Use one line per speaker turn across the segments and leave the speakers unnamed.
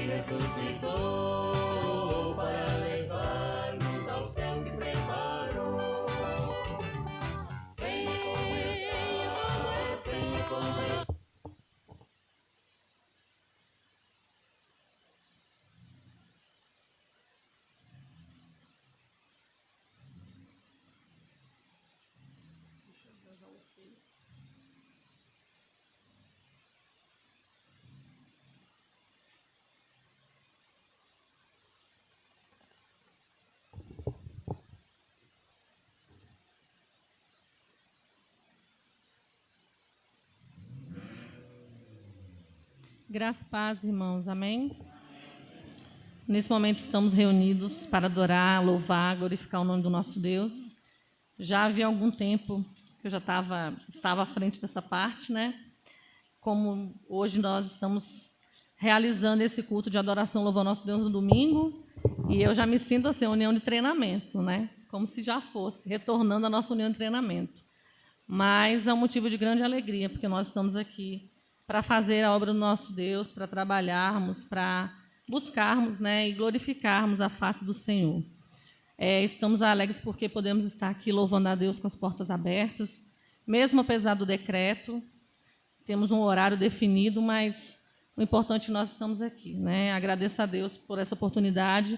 Ressuscitou para levar-nos ao céu que preparou. Venha conhecer.
Graças e paz, irmãos. Amém? Nesse momento estamos reunidos para adorar, louvar, glorificar o nome do nosso Deus. Já havia algum tempo que eu já estava à frente dessa parte, né? Como hoje nós estamos realizando esse culto de adoração, louvando nosso Deus no domingo, e eu já me sinto assim, união de treinamento, né? Como se já fosse, retornando à nossa união de treinamento. Mas é um motivo de grande alegria, porque nós estamos aqui para fazer a obra do nosso Deus, para trabalharmos, para buscarmos, né, e glorificarmos a face do Senhor. Estamos alegres porque podemos estar aqui louvando a Deus com as portas abertas, mesmo apesar do decreto. Temos um horário definido, mas o importante é que nós estamos aqui, né? Agradeço a Deus por essa oportunidade,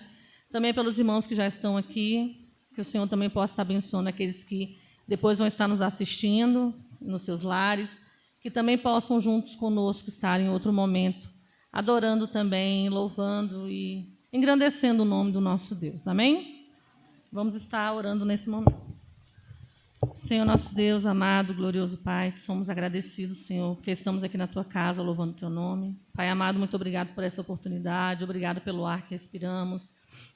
também pelos irmãos que já estão aqui, que o Senhor também possa estar abençoando aqueles que depois vão estar nos assistindo nos seus lares, que também possam juntos conosco estar em outro momento, adorando também, louvando e engrandecendo o nome do nosso Deus. Amém? Vamos estar orando nesse momento. Senhor, nosso Deus, amado, glorioso Pai, que somos agradecidos, Senhor, porque estamos aqui na Tua casa louvando o Teu nome. Pai amado, muito obrigado por essa oportunidade, obrigado pelo ar que respiramos,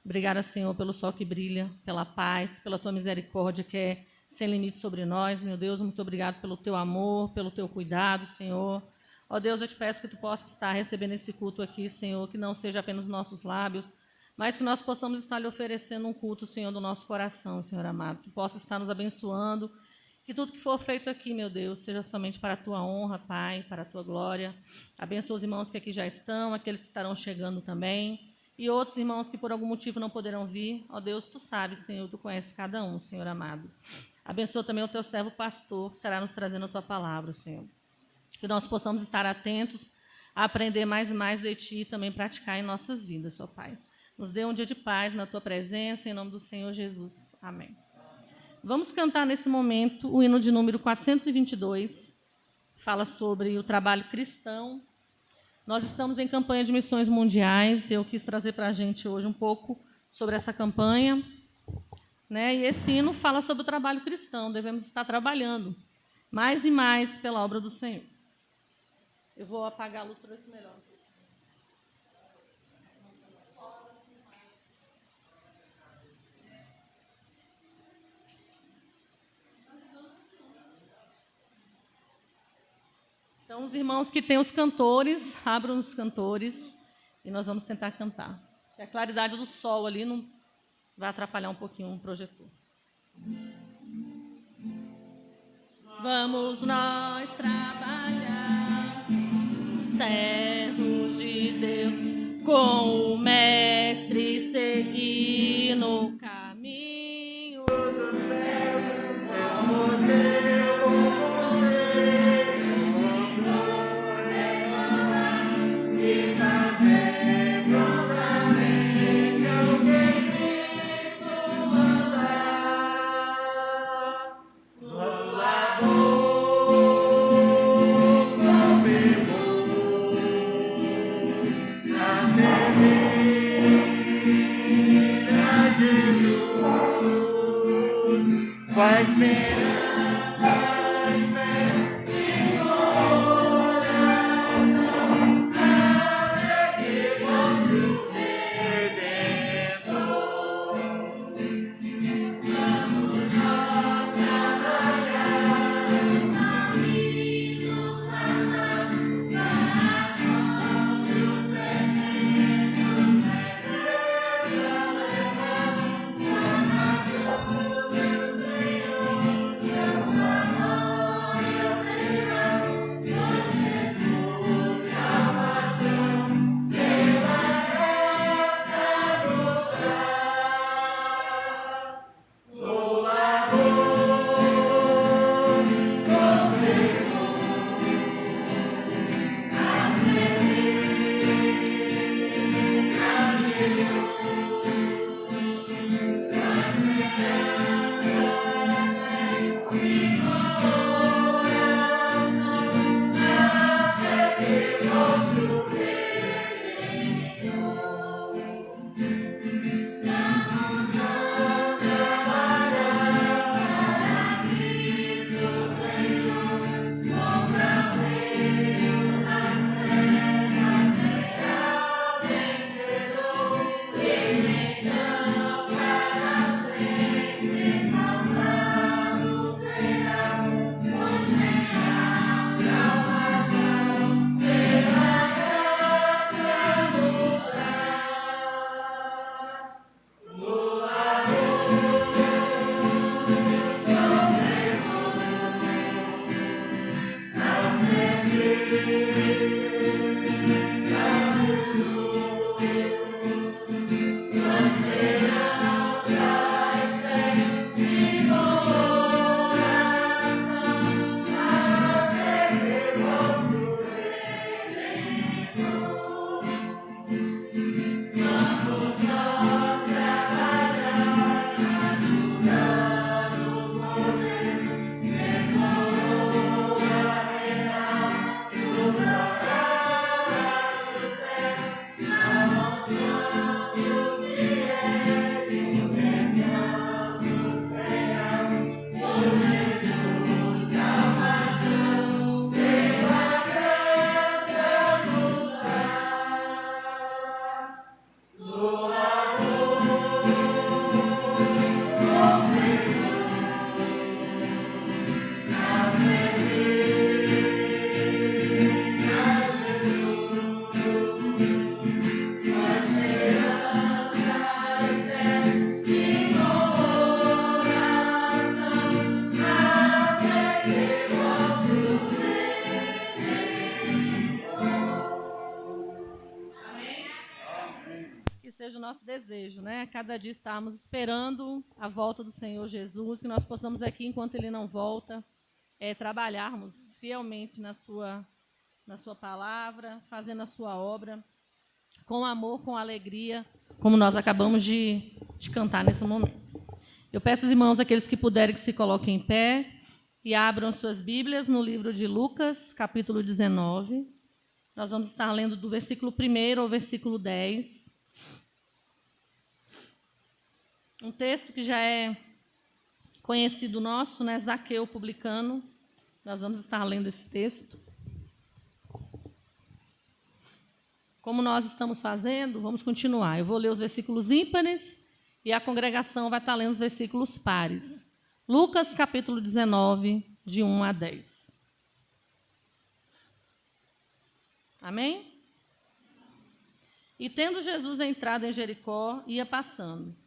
obrigada, Senhor, pelo sol que brilha, pela paz, pela Tua misericórdia que é sem limite sobre nós, meu Deus, muito obrigado pelo Teu amor, pelo Teu cuidado, Senhor. Ó Deus, eu te peço que Tu possas estar recebendo esse culto aqui, Senhor, que não seja apenas nossos lábios, mas que nós possamos estar lhe oferecendo um culto, Senhor, do nosso coração, Senhor amado. Que possa estar nos abençoando, que tudo que for feito aqui, meu Deus, seja somente para a Tua honra, Pai, para a Tua glória. Abençoa os irmãos que aqui já estão, aqueles que estarão chegando também, e outros irmãos que por algum motivo não poderão vir. Ó Deus, Tu sabes, Senhor, Tu conheces cada um, Senhor amado. Abençoa também o Teu servo pastor, que estará nos trazendo a Tua palavra, Senhor. Que nós possamos estar atentos a aprender mais e mais de Ti e também praticar em nossas vidas, ó Pai. Nos dê um dia de paz na Tua presença, em nome do Senhor Jesus. Amém. Vamos cantar nesse momento o hino de número 422, que fala sobre o trabalho cristão. Nós estamos em campanha de missões mundiais, eu quis trazer para a gente hoje um pouco sobre essa campanha, né? E esse hino fala sobre o trabalho cristão, devemos estar trabalhando mais e mais pela obra do Senhor. Eu vou apagar a luz para ver se melhor. Então, os irmãos que têm os cantores, abram os cantores e nós vamos tentar cantar. A claridade do sol ali não vai atrapalhar um pouquinho o projetor. Vamos nós trabalhar, servos de Deus, com o Mestre seguir no caminho do céu. Vamos eu com você, e fazer prontamente o que Cristo mandar. No labor, no fervor, Seja o nosso desejo, né? Cada dia estarmos esperando a volta do Senhor Jesus, que nós possamos aqui, enquanto Ele não volta, trabalharmos fielmente na sua palavra, fazendo a sua obra, com amor, com alegria, como nós acabamos de cantar nesse momento. Eu peço aos irmãos, aqueles que puderem, que se coloquem em pé e abram suas Bíblias no livro de Lucas, capítulo 19. Nós vamos estar lendo do versículo 1 ao versículo 10. Um texto que já é conhecido nosso, né? Zaqueu publicano. Nós vamos estar lendo esse texto. Como nós estamos fazendo, vamos continuar. Eu vou ler os versículos ímpares e a congregação vai estar lendo os versículos pares. Lucas, capítulo 19, de 1 a 10. Amém? E tendo Jesus entrado em Jericó, ia passando.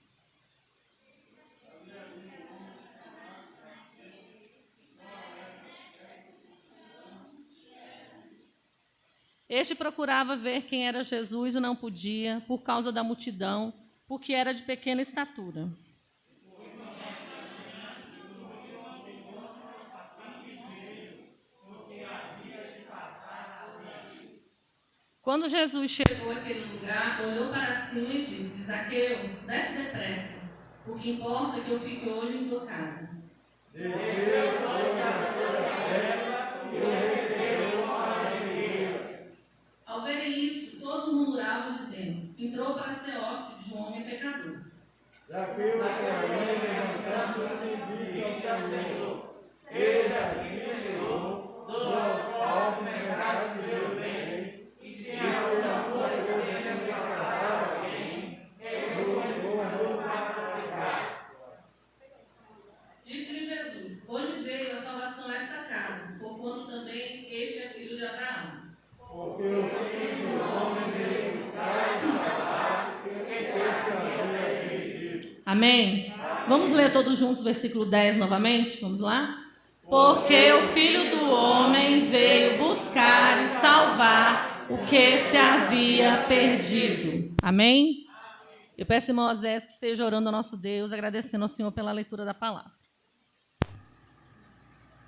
Este procurava ver quem era Jesus e não podia, por causa da multidão, porque era de pequena estatura. Quando Jesus chegou àquele lugar, olhou para cima e disse: Zaqueu, desce depressa, porque importa que eu fique hoje em tua casa. Ao verem isso, todos murmuravam, dizendo: entrou para ser hóspede de um homem pecador.
Zaqueu, levantando-se, disse ao Senhor: eis aqui, Senhor, dou aos pobres metade do meu bem, e se a tua coisa me agradar alguém, eu vou pagar.
Disse-lhe Jesus: hoje veio a salvação a esta casa, porquanto também este é filho de Abraão.
Porque o Filho do Homem veio buscar e salvar o que havia perdido.
Amém? Vamos ler todos juntos o versículo 10 novamente? Vamos lá? Porque o Filho do Homem veio buscar e salvar o que se havia perdido. Amém? Eu peço, irmão Osés, que esteja orando ao nosso Deus, agradecendo ao Senhor pela leitura da palavra.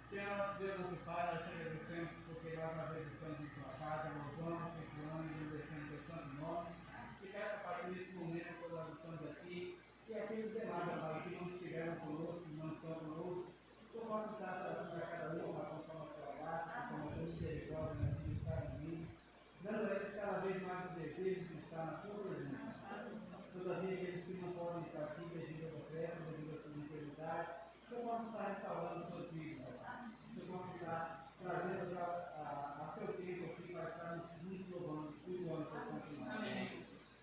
Senhor nosso Deus, nosso Pai, nós te agradecemos porque nós uma vez estamos em tua casa, louvando, cultuando e agradecendo teu santo nome. E peço a partir desse momento, quando nós estamos aqui, e aqueles demais, Pai, que não estiveram conosco, que não estão conosco, que tu possa estar trazendo a cada um, conforme a tua graça, conforme a tua misericórdia, na tua estar em mim, dando a eles cada vez mais o desejo de estar na tua presença. Todavia, aqueles que não podem estar aqui, devido à tua pressa, devido à tua enfermidade, que tu possa estar restaurando os seus filhos, Pai. Que tu possa estar trazendo a seu tempo aqui para estarmos juntos louvando, cultuando o teu santo nome.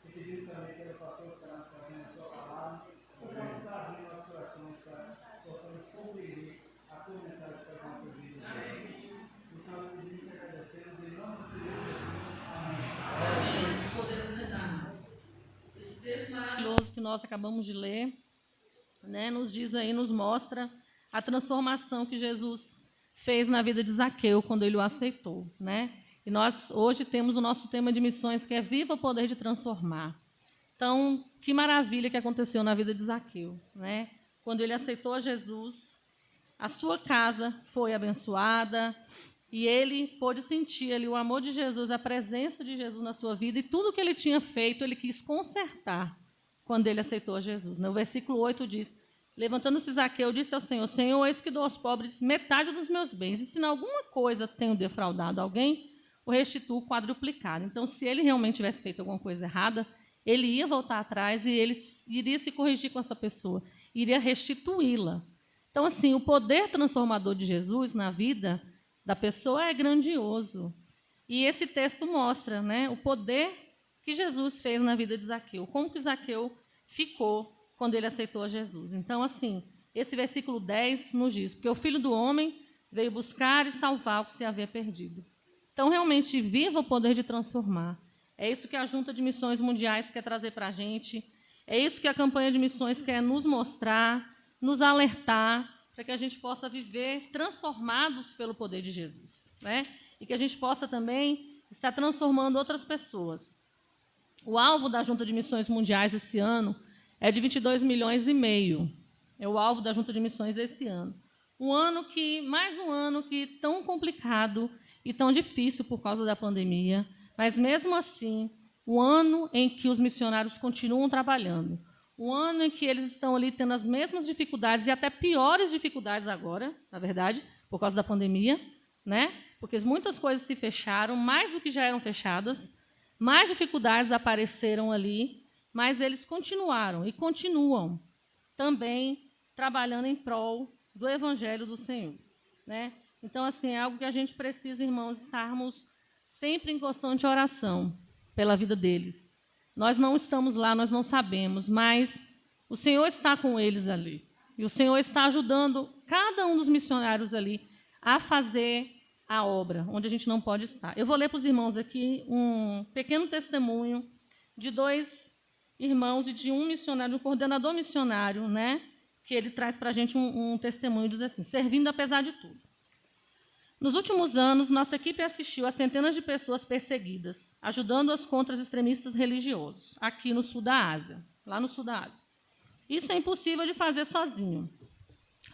E pedimos também pelo pastor que estará nos trazendo a sua palavra, que possa estar abrindo nossos corações para que possamos compreender a tua mensagem para as nossas vidas. Então, nós pedimos e agradecemos em nome do Senhor Jesus. Amém.
Podemos sentar. Esse texto maravilhoso que nós acabamos de ler, né, nos diz aí, nos mostra a transformação que Jesus fez na vida de Zaqueu quando ele o aceitou, né? E nós hoje temos o nosso tema de missões, que é Viva o Poder de Transformar. Então, que maravilha que aconteceu na vida de Zaqueu, né? Quando ele aceitou a Jesus, a sua casa foi abençoada e ele pôde sentir ali o amor de Jesus, a presença de Jesus na sua vida, e tudo que ele tinha feito, ele quis consertar quando ele aceitou a Jesus. No versículo 8 diz: levantando-se Zaqueu, disse ao Senhor: Senhor, eis que dou aos pobres metade dos meus bens, e se em alguma coisa tenho defraudado alguém, o restituo quadruplicado. Então, se ele realmente tivesse feito alguma coisa errada, ele ia voltar atrás e ele iria se corrigir com essa pessoa, iria restituí-la. Então, assim, o poder transformador de Jesus na vida da pessoa é grandioso. E esse texto mostra, né, o poder que Jesus fez na vida de Zaqueu, como que Zaqueu ficou quando ele aceitou a Jesus. Então, assim, esse versículo 10 nos diz: porque o Filho do Homem veio buscar e salvar o que se havia perdido. Então, realmente, viva o poder de transformar. É isso que a Junta de Missões Mundiais quer trazer para a gente. É isso que a campanha de missões quer nos mostrar, nos alertar, para que a gente possa viver transformados pelo poder de Jesus, né? E que a gente possa também estar transformando outras pessoas. O alvo da Junta de Missões Mundiais esse ano é de 22 milhões e meio. É o alvo da Junta de Missões esse ano. Mais um ano que tão complicado e tão difícil por causa da pandemia, mas mesmo assim, um ano em que os missionários continuam trabalhando, um ano em que eles estão ali tendo as mesmas dificuldades e até piores dificuldades agora, na verdade, por causa da pandemia, né? Porque muitas coisas se fecharam, mais do que já eram fechadas, mais dificuldades apareceram ali, mas eles continuaram e continuam também trabalhando em prol do Evangelho do Senhor, né? Então, assim, é algo que a gente precisa, irmãos, estarmos sempre em constante oração pela vida deles. Nós não estamos lá, nós não sabemos, mas o Senhor está com eles ali. E o Senhor está ajudando cada um dos missionários ali a fazer a obra, onde a gente não pode estar. Eu vou ler para os irmãos aqui um pequeno testemunho de 2 irmãos e de um missionário, um coordenador missionário, né? Que ele traz para a gente um testemunho, diz assim: servindo apesar de tudo. Nos últimos anos, nossa equipe assistiu a centenas de pessoas perseguidas, ajudando-as contra os extremistas religiosos, aqui no sul da Ásia, lá no sul da Ásia. Isso é impossível de fazer sozinho.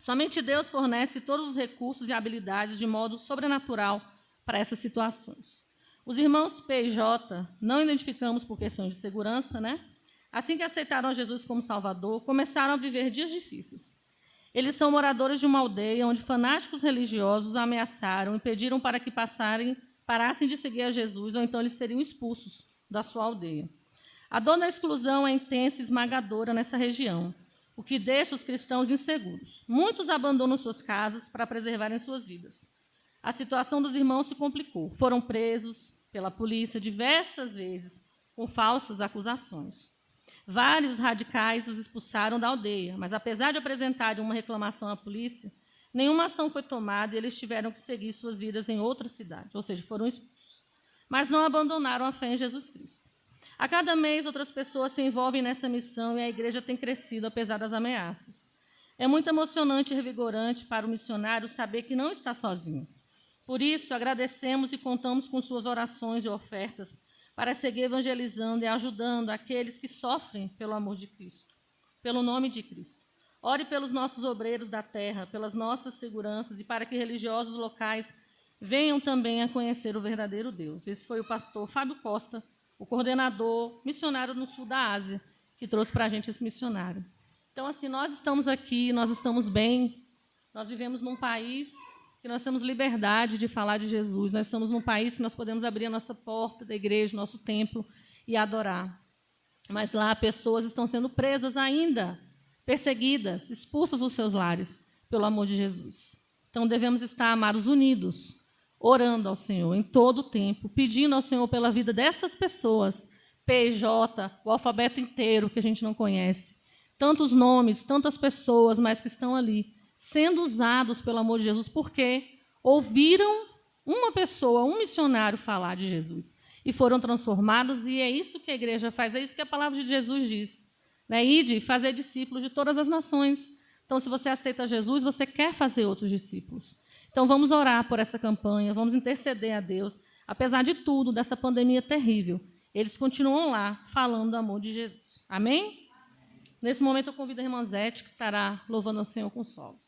Somente Deus fornece todos os recursos e habilidades de modo sobrenatural para essas situações. Os irmãos P e J, não identificamos por questões de segurança, né? Assim que aceitaram Jesus como Salvador, começaram a viver dias difíceis. Eles são moradores de uma aldeia onde fanáticos religiosos ameaçaram e pediram para que parassem de seguir a Jesus, ou então eles seriam expulsos da sua aldeia. A dor da exclusão é intensa e esmagadora nessa região, o que deixa os cristãos inseguros. Muitos abandonam suas casas para preservarem suas vidas. A situação dos irmãos se complicou. Foram presos pela polícia diversas vezes, com falsas acusações. Vários radicais os expulsaram da aldeia, mas apesar de apresentarem uma reclamação à polícia, nenhuma ação foi tomada e eles tiveram que seguir suas vidas em outra cidade, ou seja, foram expulsos. Mas não abandonaram a fé em Jesus Cristo. A cada mês, outras pessoas se envolvem nessa missão e a igreja tem crescido apesar das ameaças. É muito emocionante e revigorante para o missionário saber que não está sozinho. Por isso, agradecemos e contamos com suas orações e ofertas para seguir evangelizando e ajudando aqueles que sofrem pelo amor de Cristo, pelo nome de Cristo. Ore pelos nossos obreiros da terra, pelas nossas seguranças e para que religiosos locais venham também a conhecer o verdadeiro Deus. Esse foi o pastor Fábio Costa, o coordenador missionário no sul da Ásia, que trouxe para a gente esse missionário. Então, assim, nós estamos aqui, nós estamos bem, nós vivemos num país que nós temos liberdade de falar de Jesus. Nós estamos num país que nós podemos abrir a nossa porta da igreja, nosso templo e adorar. Mas lá pessoas estão sendo presas ainda, perseguidas, expulsas dos seus lares, pelo amor de Jesus. Então devemos estar, amados, unidos, orando ao Senhor em todo o tempo, pedindo ao Senhor pela vida dessas pessoas, PJ, o alfabeto inteiro que a gente não conhece, tantos nomes, tantas pessoas, mas que estão ali, sendo usados pelo amor de Jesus, porque ouviram uma pessoa, um missionário falar de Jesus, e foram transformados, e é isso que a igreja faz, é isso que a palavra de Jesus diz, né? Ide, fazer discípulos de todas as nações. Então, se você aceita Jesus, você quer fazer outros discípulos. Então, vamos orar por essa campanha, vamos interceder a Deus. apesar de tudo, dessa pandemia terrível, eles continuam lá falando do amor de Jesus. Amém? Nesse momento eu convido a irmã Zete, que estará louvando ao Senhor com solo.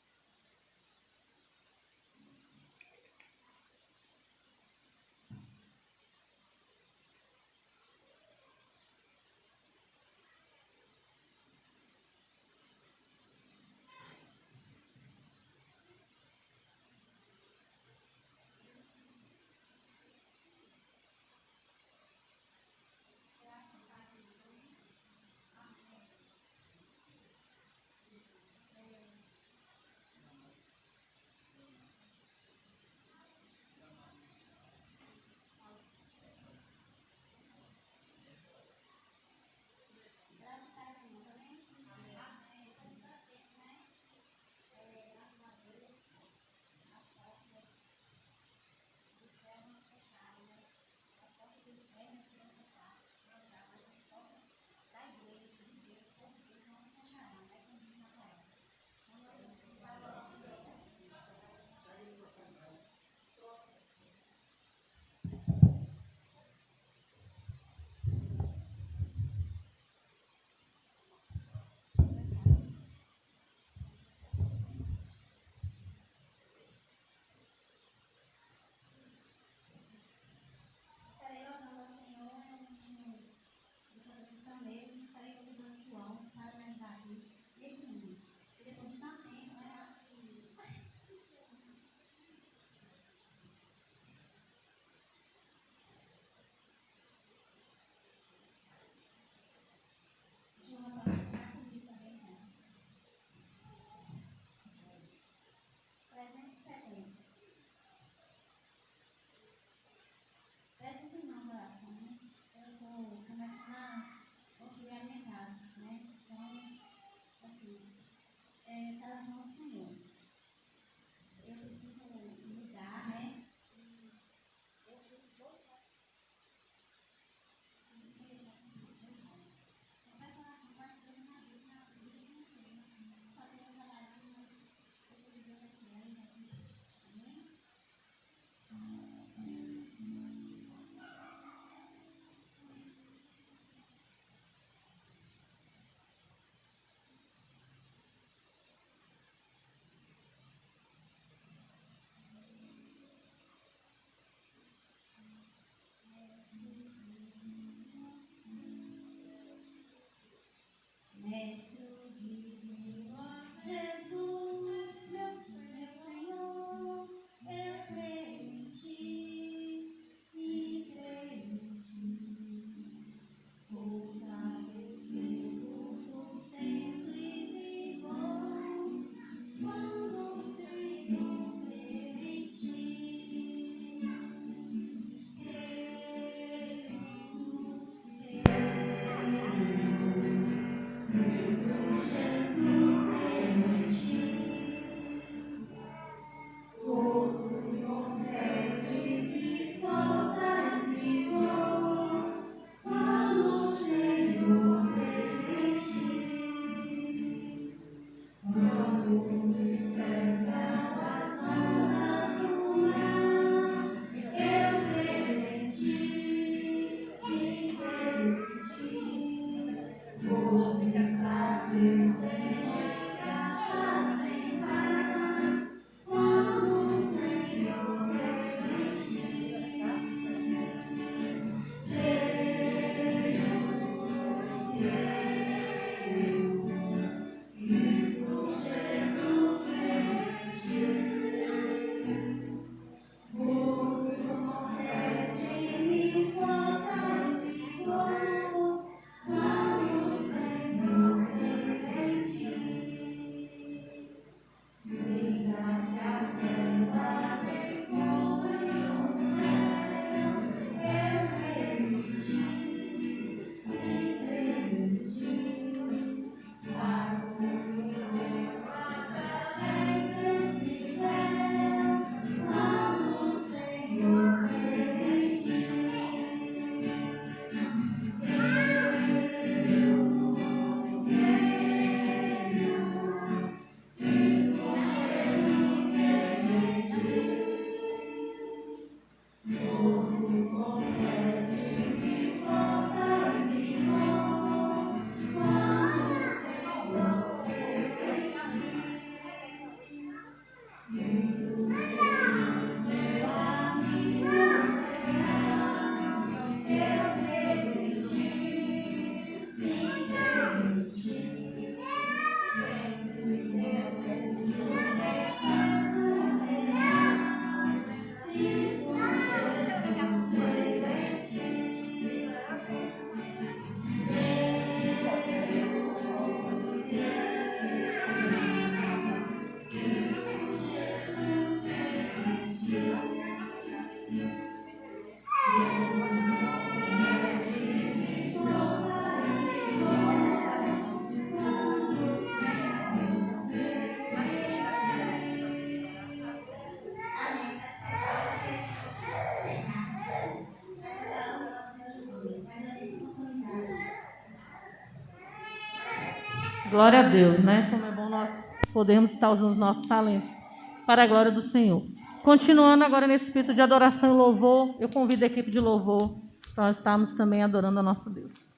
Glória a Deus, né? Como é bom nós podermos estar usando os nossos talentos para a glória do Senhor. Continuando agora nesse espírito de adoração e louvor, eu convido a equipe de louvor para nós estarmos também adorando a nosso Deus.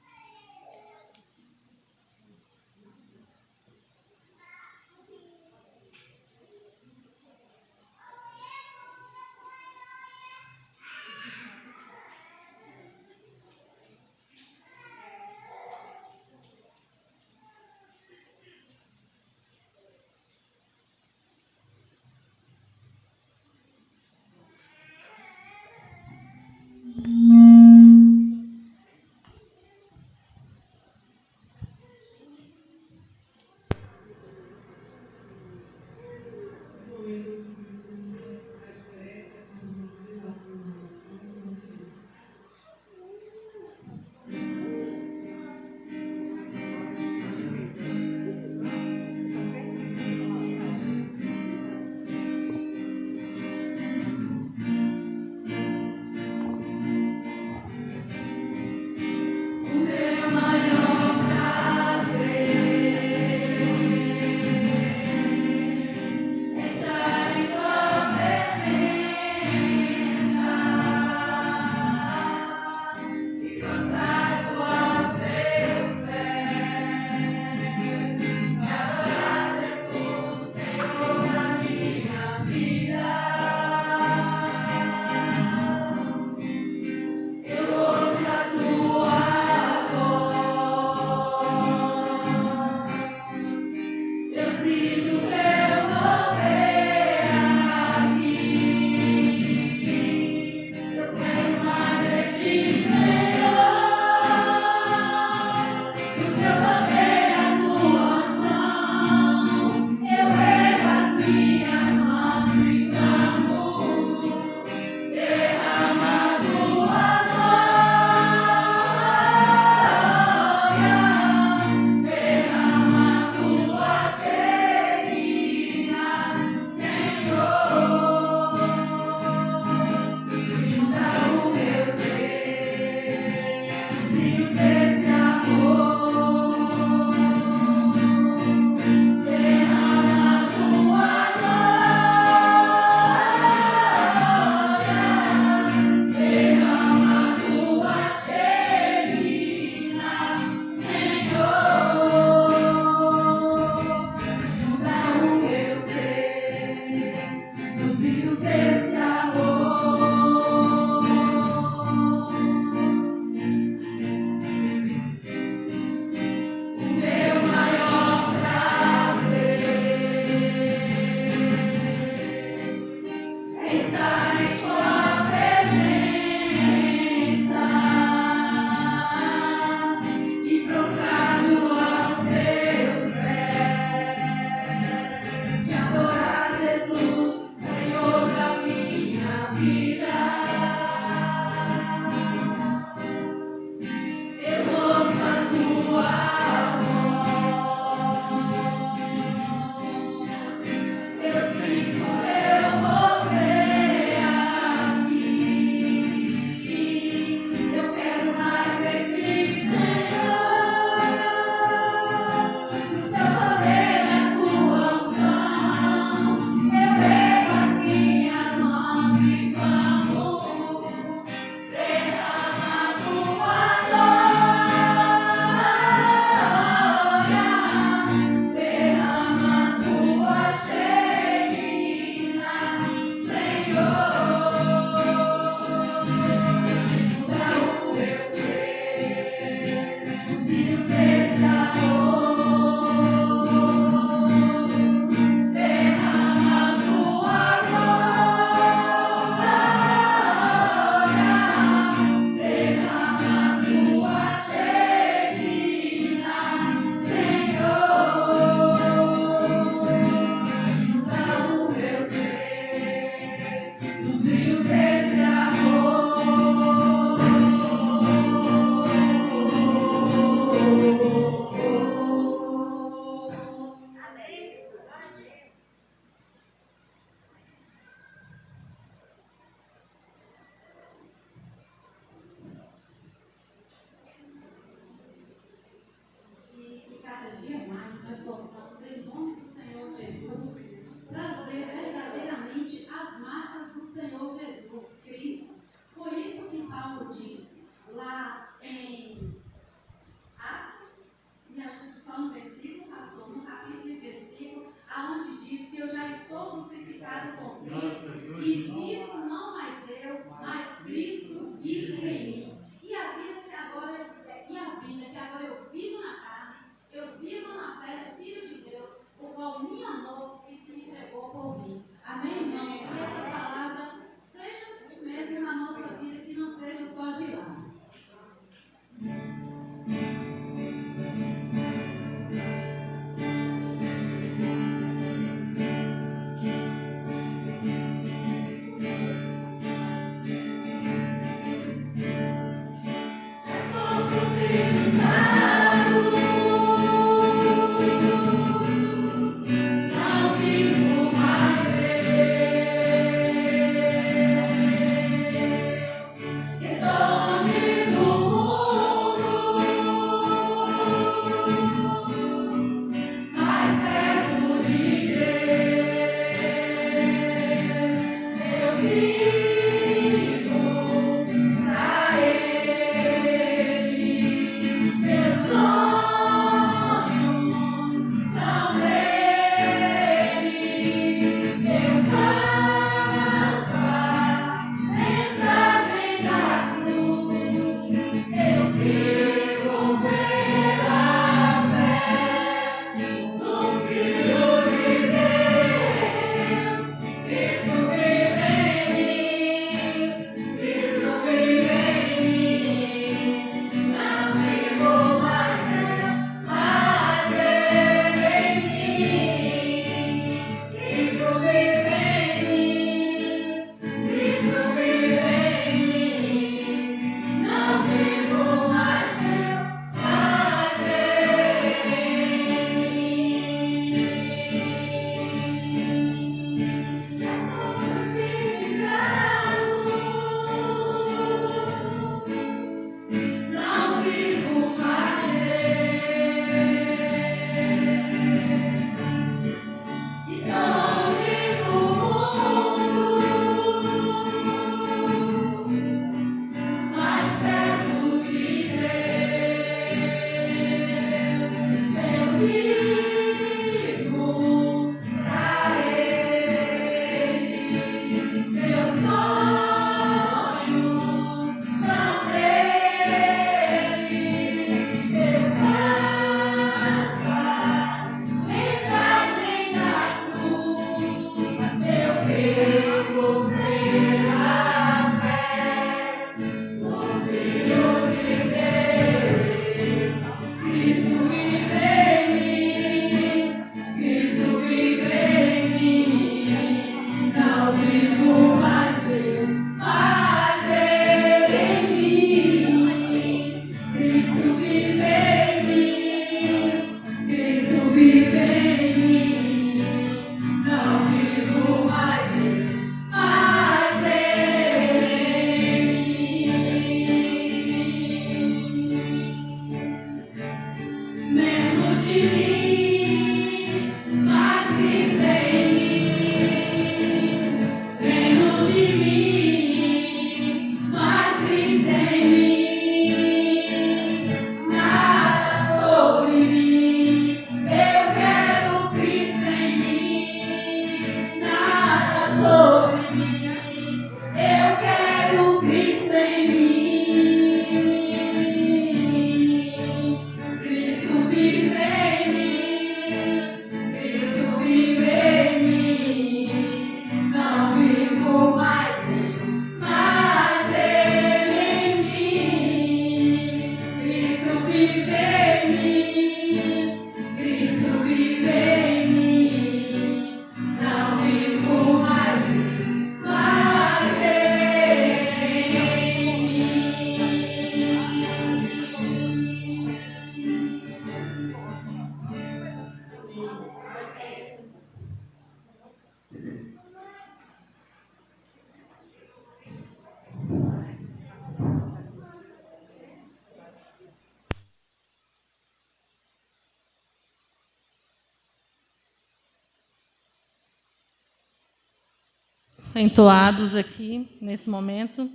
entoados aqui nesse momento.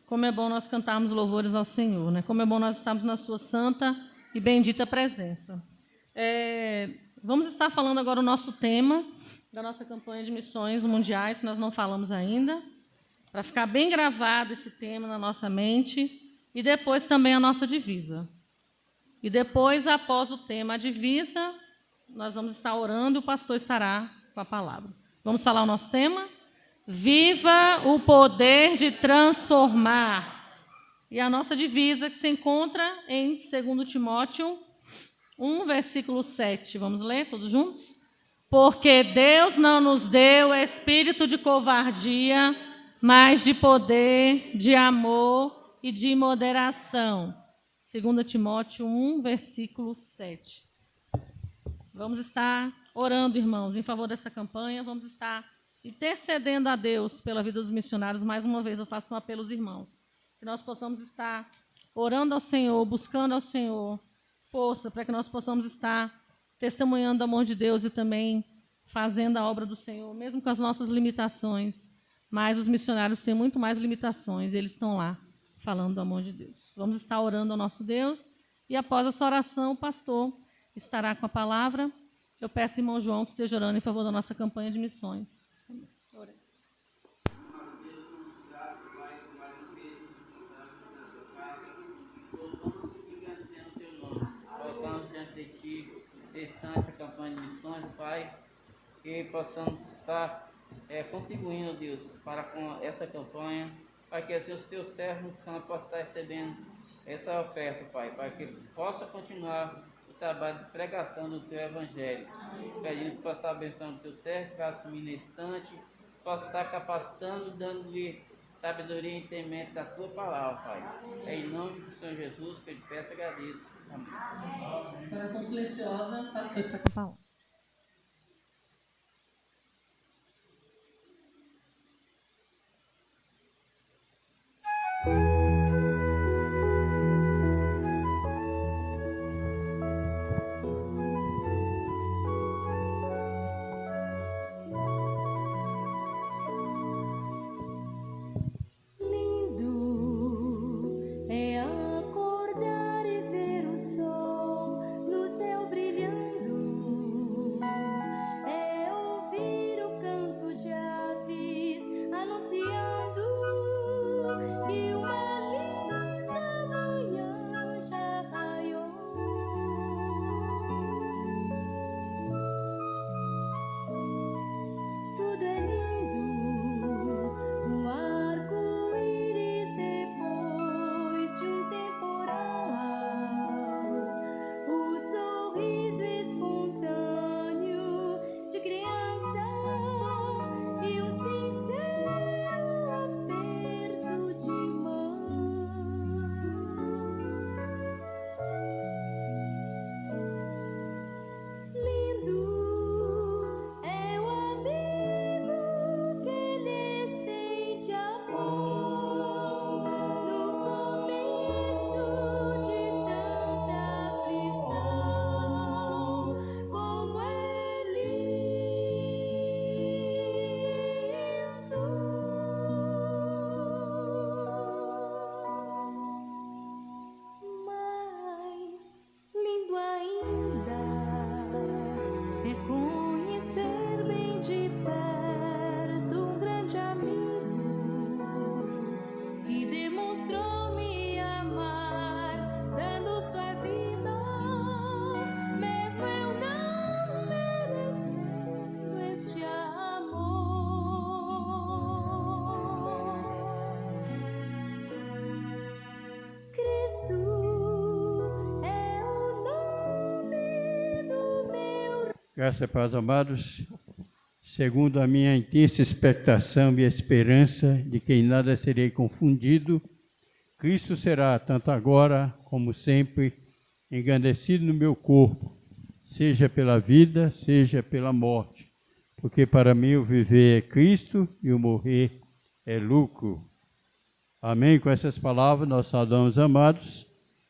Como é bom nós cantarmos louvores ao Senhor, né? Como é bom nós estarmos na sua santa e bendita presença. Vamos estar falando agora o nosso tema da nossa campanha de missões mundiais, que nós não falamos ainda, para ficar bem gravado esse tema na nossa mente, e depois também a nossa divisa. E depois, após o tema a divisa, nós vamos estar orando e o pastor estará com a palavra. Vamos falar o nosso tema? Viva o poder de transformar. E a nossa divisa que se encontra em 2 Timóteo 1, versículo 7. Vamos ler todos juntos? Porque Deus não nos deu espírito de covardia, mas de poder, de amor e de moderação. 2 Timóteo 1, versículo 7. Vamos estar orando, irmãos, em favor dessa campanha. Vamos estar intercedendo a Deus pela vida dos missionários. Mais uma vez eu faço um apelo aos irmãos. Que nós possamos estar orando ao Senhor, buscando ao Senhor força, para que nós possamos estar testemunhando o amor de Deus e também fazendo a obra do Senhor, mesmo com as nossas limitações. Mas os missionários têm muito mais limitações, e eles estão lá falando do amor de Deus. Vamos estar orando ao nosso Deus, e após essa oração, o pastor estará com a palavra. Eu peço ao irmão João que esteja orando em favor da nossa campanha de missões.
Voltamos diante de Ti, distante a campanha de missões, Pai, que possamos estar contribuindo, Deus, para com essa campanha, para que assim os Teus servos no campo possam estar recebendo essa oferta, Pai, para que possa continuar o trabalho de pregação do Teu Evangelho. Pedimos que possa estar abençoando o Teu servo, que assumir nesse instante, possa estar capacitando, dando-lhe sabedoria e entendimento da Tua palavra, Pai. É em nome do Senhor Jesus que eu te peço e agradeço. Amém.
Oração silenciosa, pastor está com a palavra.
Graças a Deus, amados, segundo a minha intensa expectação e esperança de que em nada serei confundido, Cristo será, tanto agora como sempre, engrandecido no meu corpo, seja pela vida, seja pela morte, porque para mim o viver é Cristo e o morrer é lucro. Amém? Com essas palavras nós saudamos, amados,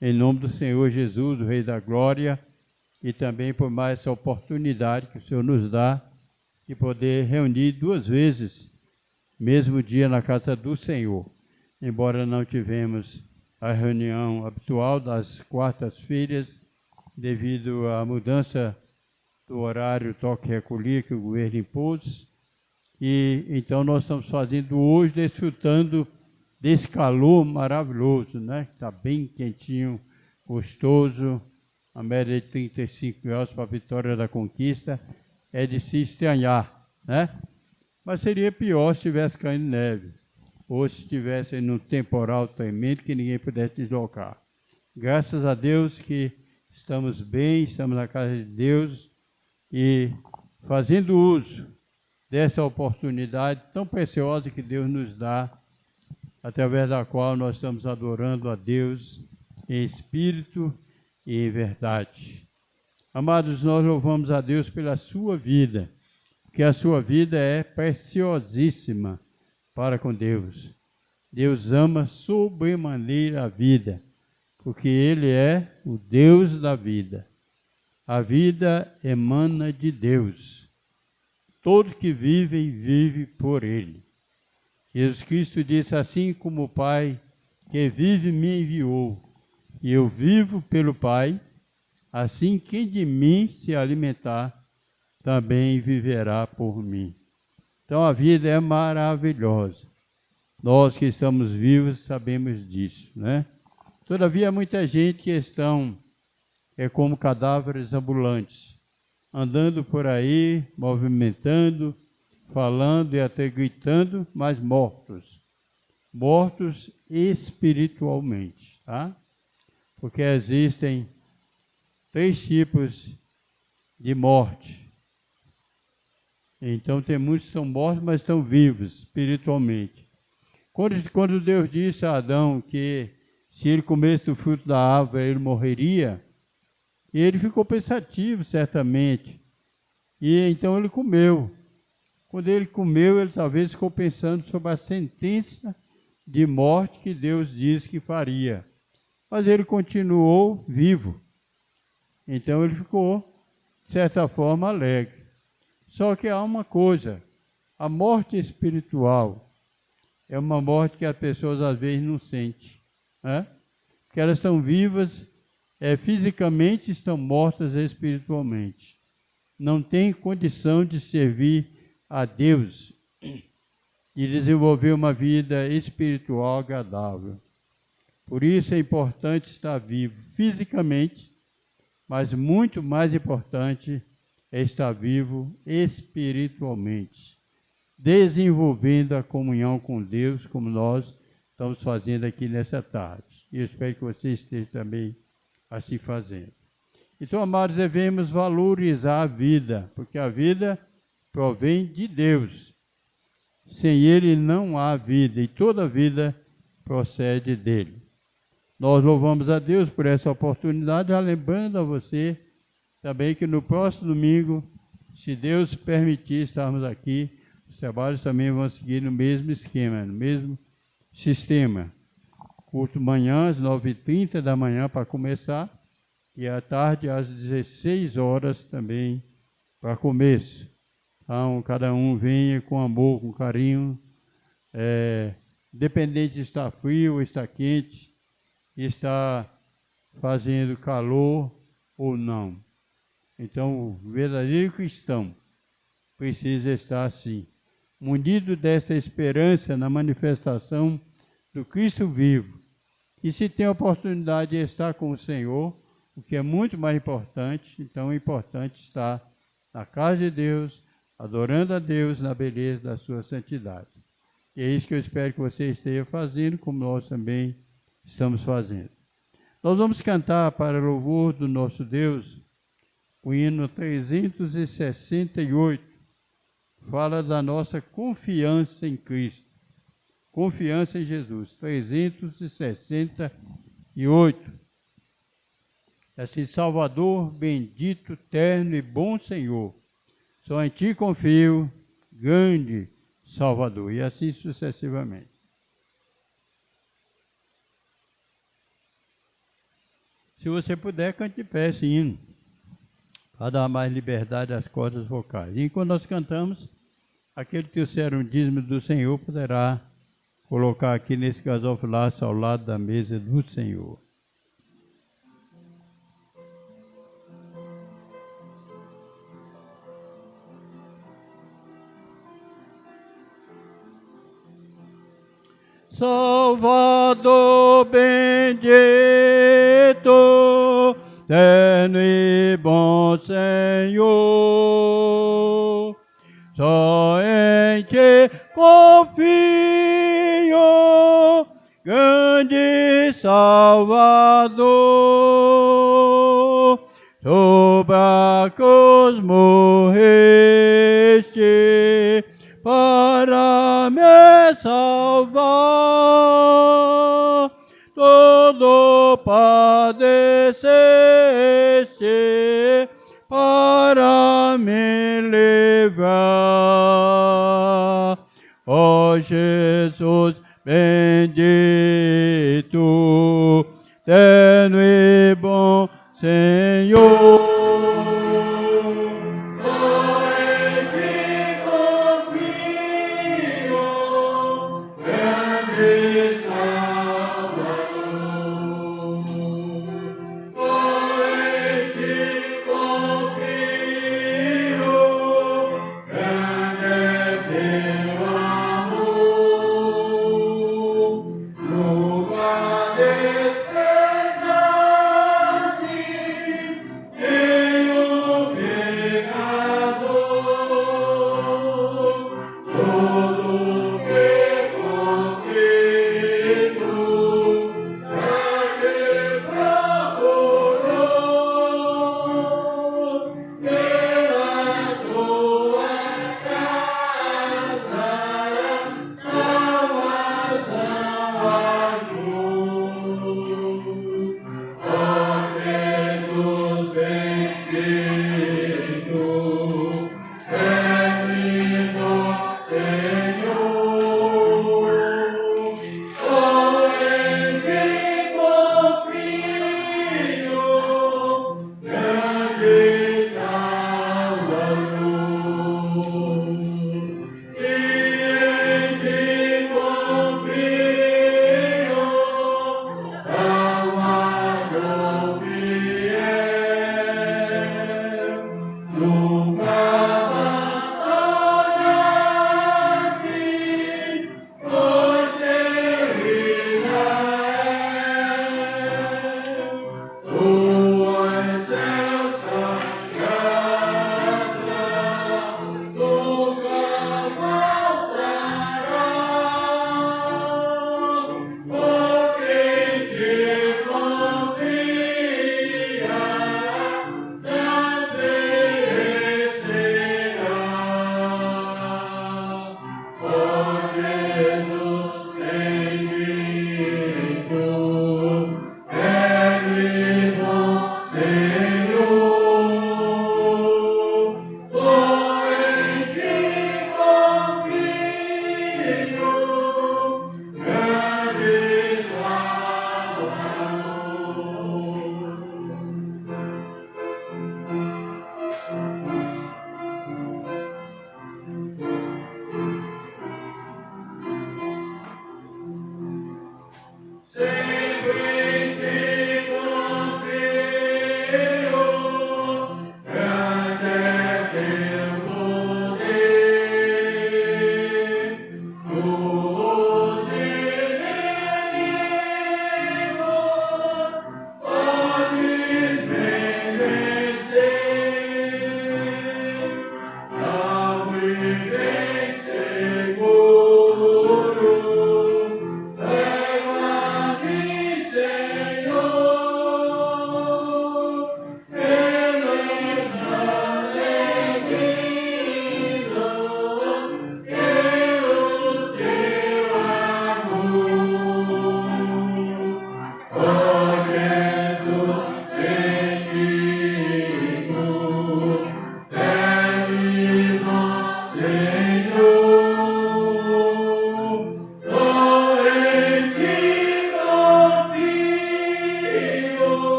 em nome do Senhor Jesus, o Rei da Glória, e também por mais essa oportunidade que o Senhor nos dá de poder reunir duas vezes mesmo dia na casa do Senhor. Embora não tivemos a reunião habitual das quartas-feiras, devido à mudança do horário toque e recolher que o governo impôs. E então nós estamos fazendo hoje, desfrutando desse calor maravilhoso, né? Está bem quentinho, gostoso, a média de 35 graus para a Vitória da Conquista, é de se estranhar, né? Mas seria pior se estivesse caindo neve, ou se estivesse num temporal tremendo que ninguém pudesse deslocar. Graças a Deus que estamos bem, estamos na casa de Deus e fazendo uso dessa oportunidade tão preciosa que Deus nos dá, através da qual nós estamos adorando a Deus em espírito e em verdade. Amados, nós louvamos a Deus pela sua vida, porque a sua vida é preciosíssima para com Deus. Deus ama sobremaneira a vida, porque Ele é o Deus da vida. A vida emana de Deus. Todo que vive, vive por Ele. Jesus Cristo disse, assim como o Pai que vive me enviou, e eu vivo pelo Pai, assim quem de mim se alimentar, também viverá por mim. Então a vida é maravilhosa. Nós que estamos vivos sabemos disso, né? Todavia, muita gente que estão como cadáveres ambulantes, andando por aí, movimentando, falando e até gritando, mas mortos. Mortos espiritualmente, tá? Porque existem 3 tipos de morte. Então tem muitos que estão mortos, mas estão vivos espiritualmente. Quando Deus disse a Adão que se ele comesse do fruto da árvore, ele morreria, e ele ficou pensativo, certamente. E então ele comeu. Quando ele comeu, ele talvez ficou pensando sobre a sentença de morte que Deus disse que faria. Mas ele continuou vivo. Então ele ficou, de certa forma, alegre. Só que há uma coisa, a morte espiritual é uma morte que as pessoas às vezes não sentem, né? Porque elas estão vivas, fisicamente estão mortas espiritualmente. Não têm condição de servir a Deus e desenvolver uma vida espiritual agradável. Por isso é importante estar vivo fisicamente, mas muito mais importante é estar vivo espiritualmente, desenvolvendo a comunhão com Deus, como nós estamos fazendo aqui nessa tarde. E eu espero que você esteja também assim fazendo. Então, amados, devemos valorizar a vida, porque a vida provém de Deus. Sem Ele não há vida, e toda vida procede dele. Nós louvamos a Deus por essa oportunidade, já lembrando a você também que no próximo domingo, se Deus permitir estarmos aqui, os trabalhos também vão seguir no mesmo esquema, no mesmo sistema. Culto manhã às 9h30 da manhã para começar, e à tarde às 16 horas também para começo. Então, cada um venha com amor, com carinho, independente de estar frio ou estar quente, estar fazendo calor ou não. Então, o verdadeiro cristão precisa estar assim, munido dessa esperança na manifestação do Cristo vivo. E se tem a oportunidade de estar com o Senhor, o que é muito mais importante, então é importante estar na casa de Deus, adorando a Deus na beleza da sua santidade. E é isso que eu espero que você esteja fazendo, como nós também estamos fazendo. Nós vamos cantar para o louvor do nosso Deus o hino 368. Fala da nossa confiança em Cristo. Confiança em Jesus. 368. Assim, Salvador, bendito, terno e bom Senhor, só em Ti confio, grande Salvador. E assim sucessivamente. Se você puder, cante de pé esse hino, para dar mais liberdade às cordas vocais. E quando nós cantamos, Aquele que trouxer um dízimo do Senhor poderá colocar aqui nesse gasofilaço ao lado da mesa do Senhor. Salvador bendito, eterno e bom Senhor, só em Ti confio, grande Salvador, sobre a cruz morreste para me salvar, todo padeceste para me livrar. Ó Jesus bendito, eterno e bom Senhor,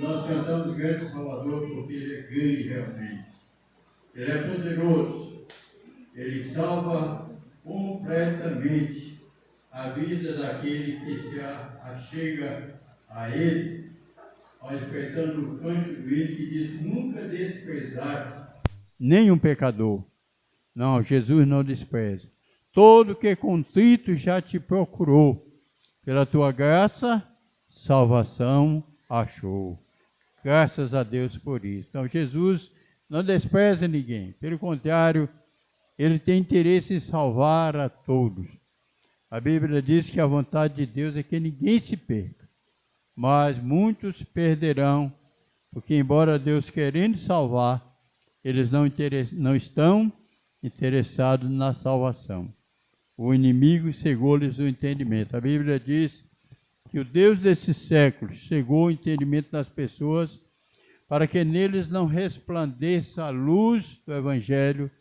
nós cantamos grande Salvador porque Ele é grande realmente. Ele é poderoso. Ele salva completamente a vida daquele que se achega a Ele. A expressão do cântico do hino que diz: nunca desprezar nenhum pecador. Não, Jesus não despreza. Todo que é contrito já te procurou. Pela tua graça, salvação achou. Graças a Deus por isso. Então, Jesus não despreza ninguém. Pelo contrário, Ele tem interesse em salvar a todos. A Bíblia diz que a vontade de Deus é que ninguém se perca, mas muitos perderão, porque embora Deus querendo salvar, eles não estão interessados na salvação. O inimigo cegou-lhes o entendimento. A Bíblia diz que o Deus desses séculos cegou o entendimento das pessoas para que neles não resplandeça a luz do Evangelho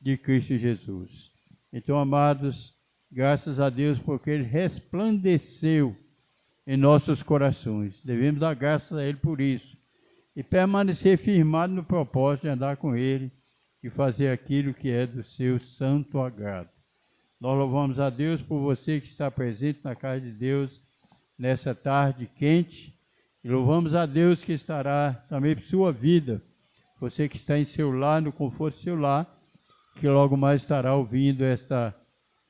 de Cristo Jesus. Então, amados, graças a Deus porque Ele resplandeceu em nossos corações. Devemos dar graças a Ele por isso e permanecer firmado no propósito de andar com Ele e fazer aquilo que é do seu santo agrado. Nós louvamos a Deus por você que está presente na casa de Deus nessa tarde quente. E louvamos a Deus que estará também por sua vida. Você que está em seu lar, no conforto do seu lar, que logo mais estará ouvindo esta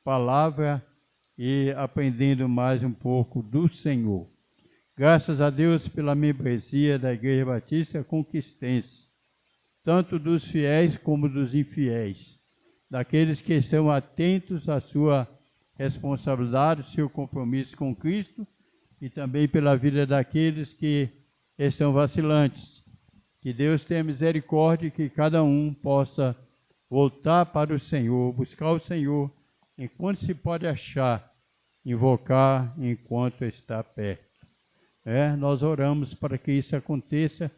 palavra e aprendendo mais um pouco do Senhor. Graças a Deus pela membresia da Igreja Batista Conquistense, tanto dos fiéis como dos infiéis, daqueles que estão atentos à sua responsabilidade, ao seu compromisso com Cristo, e também pela vida daqueles que estão vacilantes. Que Deus tenha misericórdia e que cada um possa voltar para o Senhor, buscar o Senhor enquanto se pode achar, invocar enquanto está perto. Nós oramos para que isso aconteça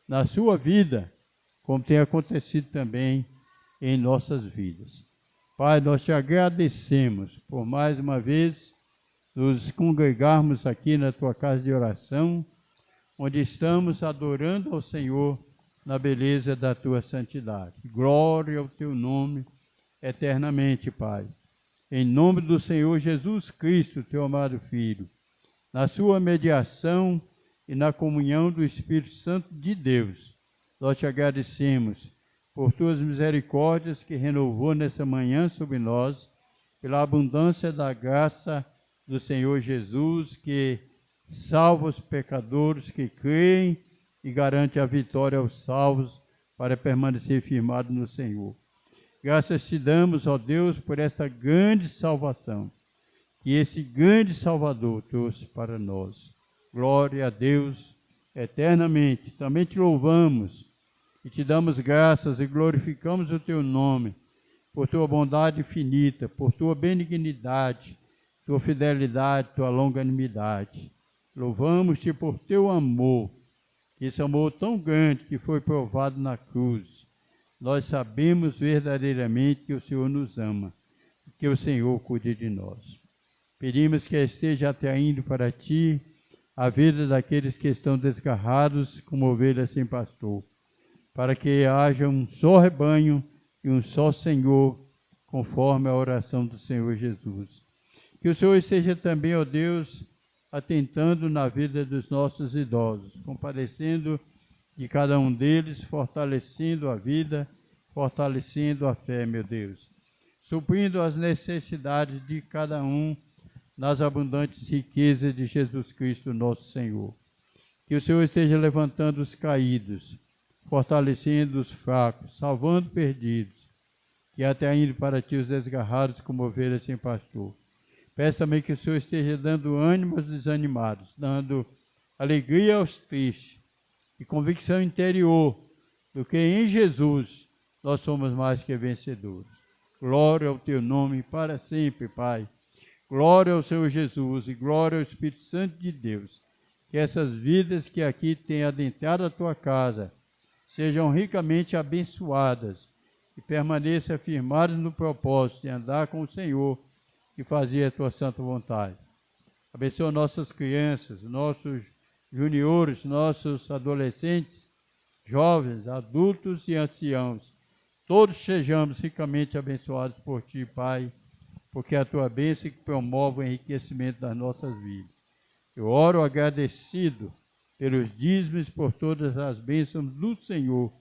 na sua vida, como tem acontecido também em nossas vidas. Pai, nós te agradecemos por mais uma vez nos congregarmos aqui na tua casa de oração, onde estamos adorando ao Senhor na beleza da tua santidade. Glória ao teu nome eternamente, Pai. Em nome do Senhor Jesus Cristo, teu amado Filho, na sua mediação e na comunhão do Espírito Santo de Deus, nós te agradecemos por tuas misericórdias que renovou nessa manhã sobre nós, pela abundância da graça do Senhor Jesus, que salva os pecadores que creem e garante a vitória aos salvos para permanecer firmado no Senhor. Graças te damos, ó Deus, por esta grande salvação que esse grande Salvador trouxe para nós. Glória a Deus eternamente. Também te louvamos e te damos graças e glorificamos o teu nome por tua bondade infinita, por tua benignidade, tua fidelidade, tua longanimidade. Louvamos-te por teu amor, esse amor tão grande que foi provado na cruz. Nós sabemos verdadeiramente que o Senhor nos ama, que o Senhor cuide de nós. Pedimos que esteja atraindo para ti a vida daqueles que estão desgarrados como ovelhas sem pastor, para que haja um só rebanho e um só Senhor, conforme a oração do Senhor Jesus. Que o Senhor esteja também, ó Deus, atentando na vida dos nossos idosos, compadecendo de cada um deles, fortalecendo a vida, fortalecendo a fé, meu Deus, suprindo as necessidades de cada um nas abundantes riquezas de Jesus Cristo, nosso Senhor. Que o Senhor esteja levantando os caídos, fortalecendo os fracos, salvando perdidos, e atraindo para ti os desgarrados como ovelhas sem pastor. Peço também que o Senhor esteja dando ânimo aos desanimados, dando alegria aos tristes e convicção interior do que em Jesus nós somos mais que vencedores. Glória ao teu nome para sempre, Pai. Glória ao Senhor Jesus e glória ao Espírito Santo de Deus. Que essas vidas que aqui têm adentrado a tua casa sejam ricamente abençoadas e permaneçam firmadas no propósito de andar com o Senhor e fazer a tua santa vontade. Abençoa nossas crianças, nossos juniores, nossos adolescentes, jovens, adultos e anciãos. Todos sejamos ricamente abençoados por Ti, Pai, porque é a Tua bênção que promove o enriquecimento das nossas vidas. Eu oro agradecido pelos dízimos, por todas as bênçãos do Senhor,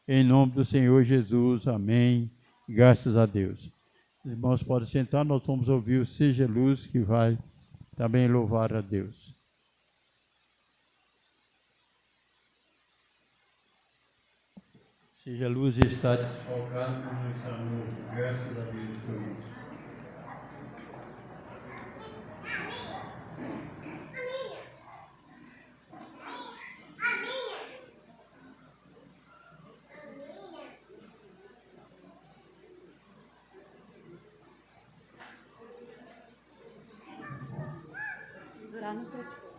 em nome do Senhor Jesus. Amém. Graças a Deus. Os irmãos podem sentar, nós vamos ouvir o Seja Luz, que vai também louvar a Deus. Seja Luz está desfalcado por nos amor. Graças a Deus por isso.
Segurar no pescoço.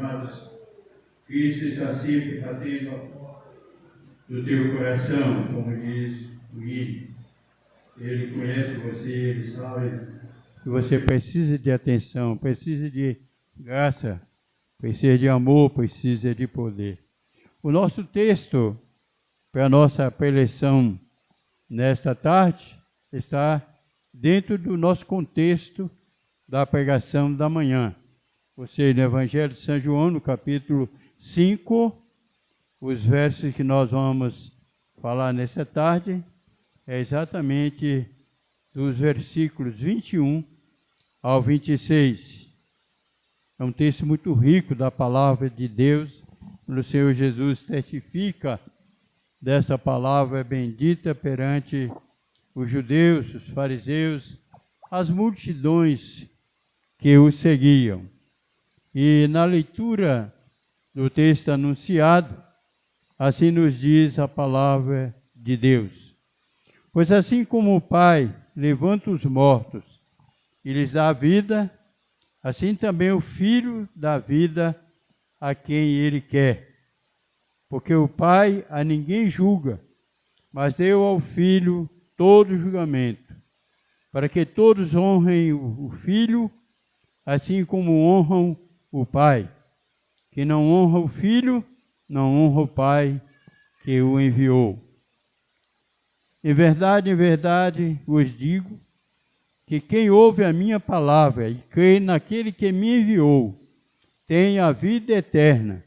amados, Cristo está sempre batendo a porta do teu coração, como diz o hino. Ele conhece você, Ele sabe que você precisa de atenção, precisa de graça, precisa de amor, precisa de poder. O nosso texto para a nossa preleção nesta tarde está dentro do nosso contexto da pregação da manhã. Ou seja, no Evangelho de São João, no capítulo 5, os versos que nós vamos falar nessa tarde é exatamente dos versículos 21 ao 26. É um texto muito rico da palavra de Deus, onde o Senhor Jesus testifica dessa palavra bendita perante os judeus, os fariseus, as multidões que o seguiam. E na leitura do texto anunciado, assim nos diz a palavra de Deus. Pois assim como o Pai levanta os mortos e lhes dá vida, assim também o Filho dá vida a quem Ele quer. Porque o Pai a ninguém julga, mas deu ao Filho todo o julgamento, para que todos honrem o Filho, assim como honram o Pai. Quem não honra o Filho, não honra o Pai que o enviou. Em verdade, vos digo, que quem ouve a minha palavra e crê naquele que me enviou, tem a vida eterna,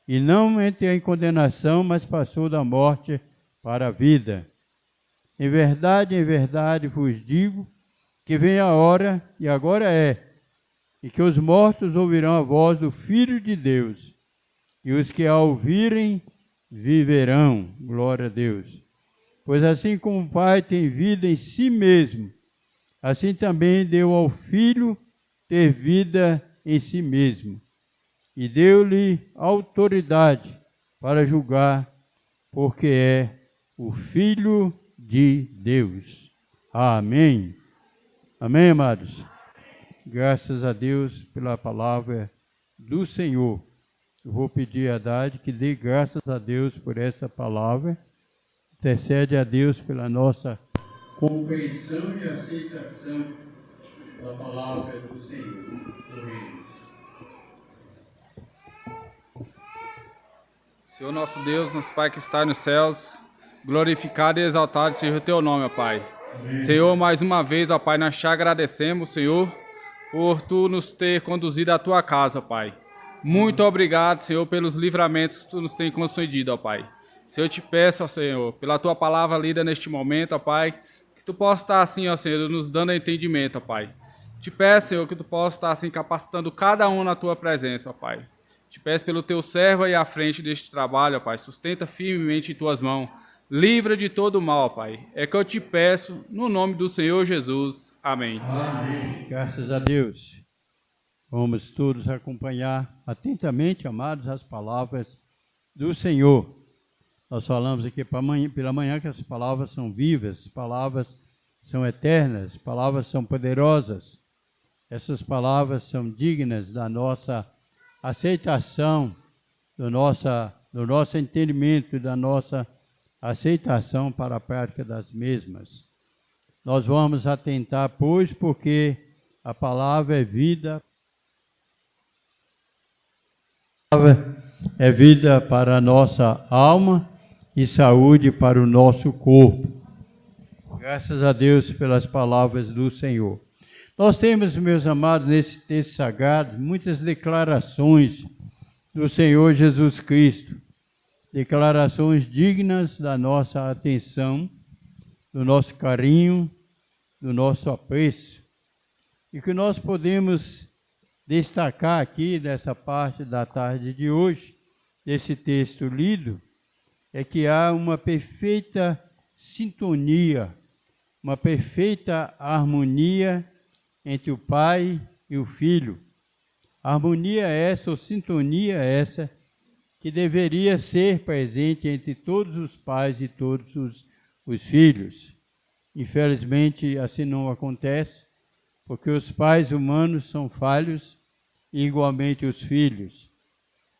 e não entrou em condenação, mas passou da morte para a vida. Em verdade, vos digo, que vem a hora, e agora é, e que os mortos ouvirão a voz do Filho de Deus, e os que a ouvirem viverão. Glória a Deus. Pois assim como o Pai tem vida em si mesmo, assim também deu ao Filho ter vida em si mesmo. E deu-lhe autoridade para julgar, porque é o Filho de Deus. Amém. Amém, amados? Graças a Deus pela palavra do Senhor. Eu vou pedir a Haddad que dê graças a Deus por esta palavra. Intercede a Deus pela nossa compreensão e aceitação da palavra do Senhor.
Senhor nosso Deus, nosso Pai que está nos céus, glorificado e exaltado seja o Teu nome, ó Pai. Amém. Senhor, mais uma vez, ó Pai, nós te agradecemos, Senhor, por Tu nos ter conduzido à Tua casa, ó Pai. Muito obrigado, Senhor, pelos livramentos que Tu nos tem concedido, ó Pai. Senhor, eu te peço, ó Senhor, pela Tua palavra lida neste momento, ó Pai, que Tu possa estar assim, ó Senhor, nos dando entendimento, ó Pai. Te peço, Senhor, que Tu possa estar assim capacitando cada um na Tua presença, ó Pai. Te peço pelo Teu servo aí à frente deste trabalho, ó Pai. Sustenta firmemente em Tuas mãos. Livra de todo mal, ó Pai. É que eu te peço, no nome do Senhor Jesus. Amém.
Amém. Graças a Deus. Vamos todos acompanhar atentamente, amados, as palavras do Senhor. Nós falamos aqui pela manhã que as palavras são vivas, as palavras são eternas, as palavras são poderosas. Essas palavras são dignas da nossa aceitação, do nosso entendimento, da nossa aceitação para a prática das mesmas. Nós vamos atentar, pois, porque a palavra é vida. A palavra é vida para a nossa alma e saúde para o nosso corpo. Graças a Deus pelas palavras do Senhor. Nós temos, meus amados, nesse texto sagrado, muitas declarações do Senhor Jesus Cristo. Declarações dignas da nossa atenção, do nosso carinho, do nosso apreço. E que nós podemos destacar aqui, nessa parte da tarde de hoje, desse texto lido, é que há uma perfeita sintonia, uma perfeita harmonia entre o Pai e o Filho. A harmonia é essa, ou sintonia é essa, que deveria ser presente entre todos os pais e todos os filhos. Infelizmente, assim não acontece, porque os pais humanos são falhos e igualmente os filhos.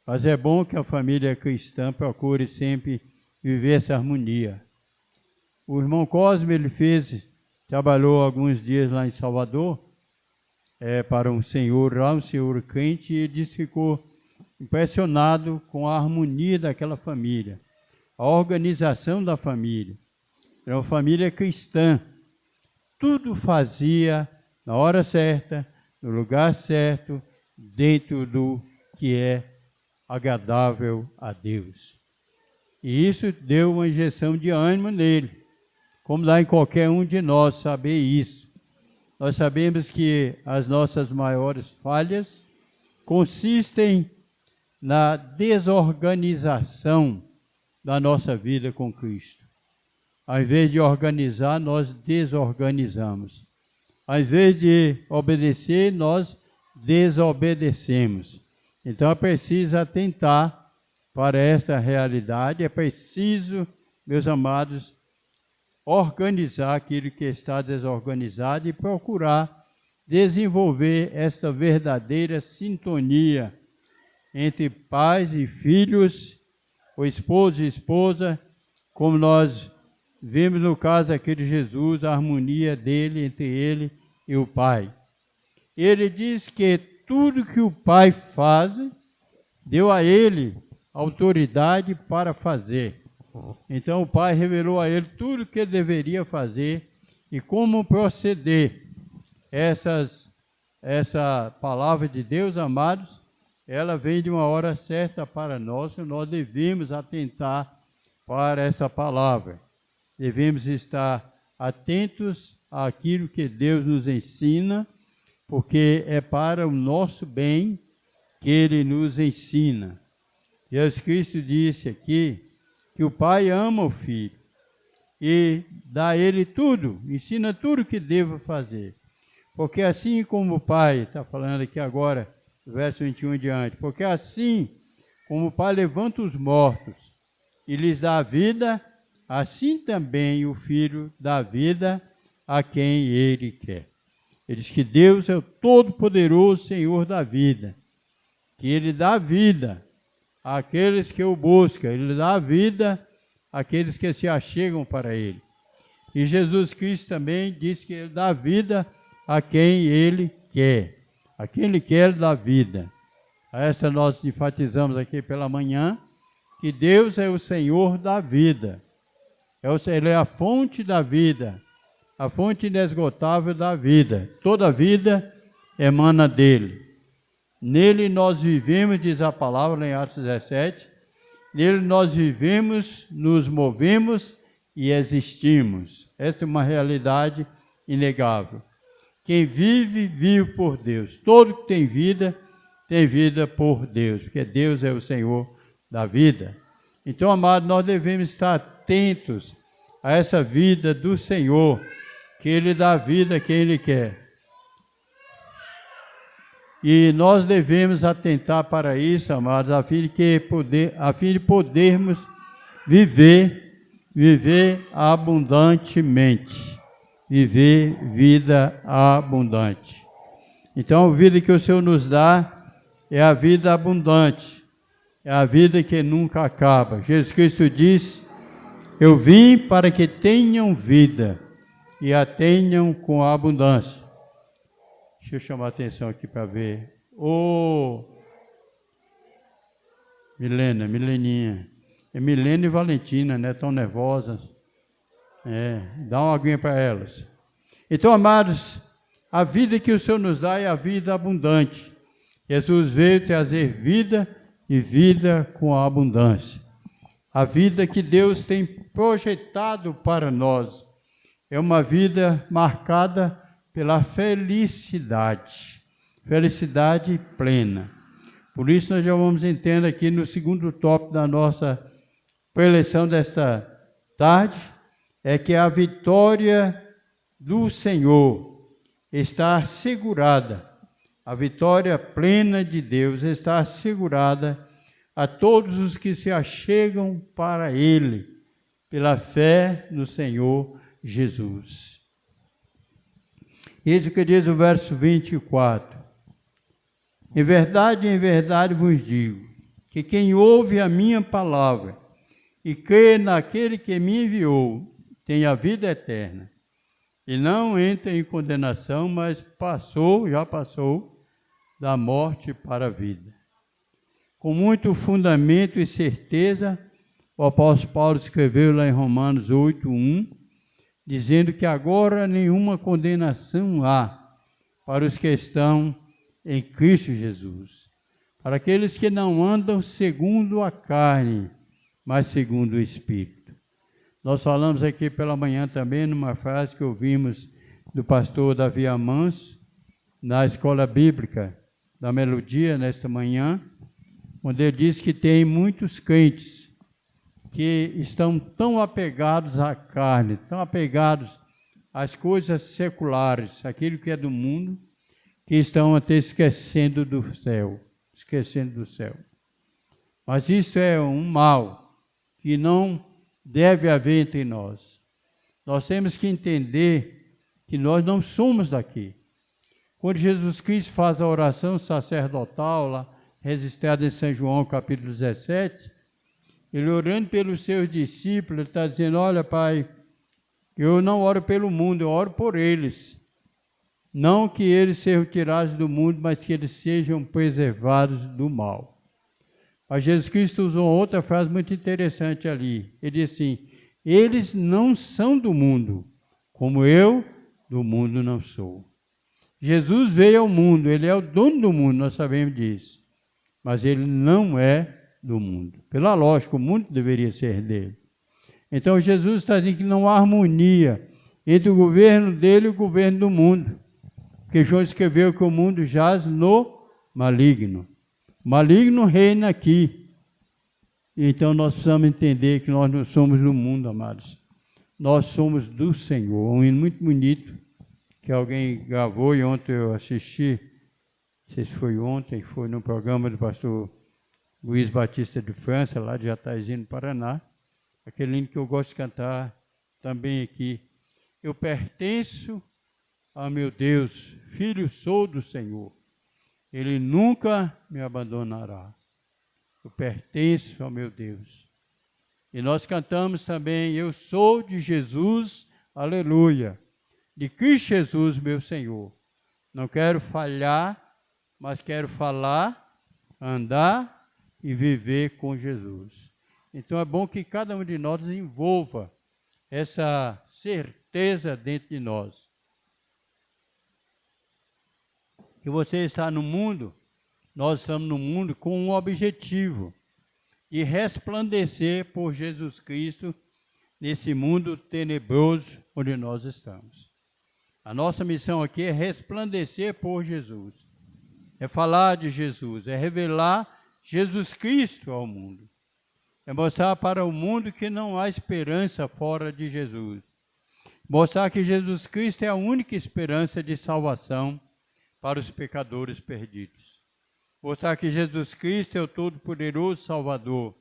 Mas é bom que a família cristã procure sempre viver essa harmonia. O irmão Cosme, ele trabalhou alguns dias lá em Salvador, para um senhor lá, um senhor crente, e ele disse que ficou impressionado com a harmonia daquela família, a organização da família. Era uma família cristã, tudo fazia na hora certa, no lugar certo, dentro do que é agradável a Deus. E isso deu uma injeção de ânimo nele, como dá em qualquer um de nós saber isso. Nós sabemos que as nossas maiores falhas consistem na desorganização da nossa vida com Cristo. Ao invés de organizar, nós desorganizamos. Ao invés de obedecer, nós desobedecemos. Então é preciso atentar para esta realidade, é preciso, meus amados, organizar aquilo que está desorganizado e procurar desenvolver esta verdadeira sintonia entre pais e filhos, ou esposo e esposa, como nós vimos no caso aqui de Jesus, a harmonia dele entre ele e o Pai. Ele diz que tudo que o Pai faz, deu a ele autoridade para fazer. Então o Pai revelou a ele tudo o que ele deveria fazer e como proceder. Essa palavra de Deus, amados, ela vem de uma hora certa para nós, e nós devemos atentar para essa palavra. Devemos estar atentos àquilo que Deus nos ensina, porque é para o nosso bem que Ele nos ensina. Jesus Cristo disse aqui que o Pai ama o Filho e dá a Ele tudo, ensina tudo o que deva fazer. Porque assim como o Pai, está falando aqui agora, verso 21 em diante, porque assim como o Pai levanta os mortos e lhes dá a vida, assim também o Filho dá vida a quem Ele quer. Ele diz que Deus é o Todo-Poderoso Senhor da vida, que Ele dá vida àqueles que o buscam, Ele dá vida àqueles que se achegam para Ele. E Jesus Cristo também diz que Ele dá vida a quem Ele quer. A quem Ele quer, Ele dá vida. A essa nós enfatizamos aqui pela manhã, que Deus é o Senhor da vida. Ele é a fonte da vida, a fonte inesgotável da vida. Toda vida emana dele. Nele nós vivemos, diz a palavra em Atos 17, nele nós vivemos, nos movemos e existimos. Esta é uma realidade inegável. Quem vive, vive por Deus. Todo que tem vida por Deus, porque Deus é o Senhor da vida. Então, amados, nós devemos estar atentos a essa vida do Senhor, que Ele dá vida a quem Ele quer. E nós devemos atentar para isso, amados, a fim de podermos viver abundantemente. Viver vida abundante. Então, a vida que o Senhor nos dá é a vida abundante. É a vida que nunca acaba. Jesus Cristo diz: eu vim para que tenham vida e a tenham com abundância. Deixa eu chamar a atenção aqui para ver. Mileninha. É Milena e Valentina, né? Tão nervosas. Dá uma aguinha para elas. Então, amados, a vida que o Senhor nos dá é a vida abundante. Jesus veio trazer vida e vida com abundância. A vida que Deus tem projetado para nós é uma vida marcada pela felicidade plena. Por isso nós já vamos entender aqui no segundo tópico da nossa preleção desta tarde, é que a vitória do Senhor está assegurada, a vitória plena de Deus está assegurada a todos os que se achegam para Ele, pela fé no Senhor Jesus. Isso que diz o verso 24. Em verdade vos digo, que quem ouve a minha palavra e crê naquele que me enviou tem a vida eterna, e não entra em condenação, mas já passou da morte para a vida. Com muito fundamento e certeza, o apóstolo Paulo escreveu lá em Romanos 8:1, dizendo que agora nenhuma condenação há para os que estão em Cristo Jesus, para aqueles que não andam segundo a carne, mas segundo o Espírito. Nós falamos aqui pela manhã também numa frase que ouvimos do pastor Davi Amanso, na escola bíblica da Melodia, nesta manhã, onde ele diz que tem muitos crentes que estão tão apegados à carne, tão apegados às coisas seculares, aquilo que é do mundo, que estão até esquecendo do céu. Mas isso é um mal que não deve haver entre nós. Nós temos que entender que nós não somos daqui. Quando Jesus Cristo faz a oração sacerdotal, lá, registrada em São João, capítulo 17, ele orando pelos seus discípulos, ele está dizendo, olha, Pai, eu não oro pelo mundo, eu oro por eles. Não que eles sejam tirados do mundo, mas que eles sejam preservados do mal. Mas Jesus Cristo usou outra frase muito interessante ali. Ele disse assim, eles não são do mundo, como eu do mundo não sou. Jesus veio ao mundo, ele é o dono do mundo, nós sabemos disso. Mas ele não é do mundo. Pela lógica, o mundo deveria ser dele. Então Jesus está dizendo que não há harmonia entre o governo dele e o governo do mundo. Porque João escreveu que o mundo jaz no maligno. O maligno reina aqui. Então nós precisamos entender que nós não somos do mundo, amados. Nós somos do Senhor. Um hino muito bonito que alguém gravou e ontem eu assisti. Não sei se foi ontem, foi no programa do pastor Luiz Batista de França, lá de Jataizinho, no Paraná. Aquele hino que eu gosto de cantar também aqui. Eu pertenço a meu Deus, filho sou do Senhor. Ele nunca me abandonará. Eu pertenço ao meu Deus. E nós cantamos também, eu sou de Jesus, aleluia. De Cristo Jesus, meu Senhor. Não quero falhar, mas quero falar, andar e viver com Jesus. Então é bom que cada um de nós desenvolva essa certeza dentro de nós. Que você está no mundo, nós estamos no mundo com um objetivo, de resplandecer por Jesus Cristo nesse mundo tenebroso onde nós estamos. A nossa missão aqui é resplandecer por Jesus, é falar de Jesus, é revelar Jesus Cristo ao mundo, é mostrar para o mundo que não há esperança fora de Jesus, mostrar que Jesus Cristo é a única esperança de salvação para os pecadores perdidos. Mostrar que Jesus Cristo é o todo-poderoso Salvador,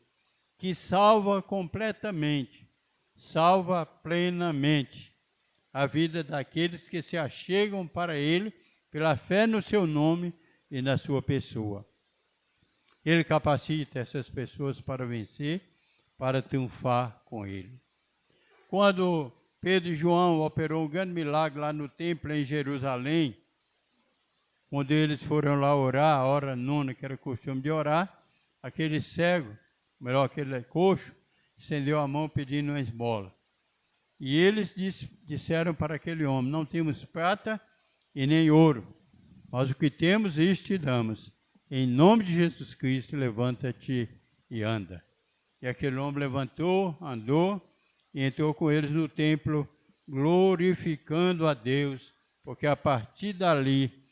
que salva completamente, salva plenamente a vida daqueles que se achegam para Ele pela fé no seu nome e na sua pessoa. Ele capacita essas pessoas para vencer, para triunfar com Ele. Quando Pedro e João operou um grande milagre lá no templo em Jerusalém, onde eles foram lá orar, a hora nona, que era o costume de orar, aquele cego, melhor, aquele coxo, estendeu a mão pedindo uma esmola. E eles disseram para aquele homem, não temos prata e nem ouro, mas o que temos, isto te damos. Em nome de Jesus Cristo, levanta-te e anda. E aquele homem levantou, andou e entrou com eles no templo, glorificando a Deus, porque a partir dali,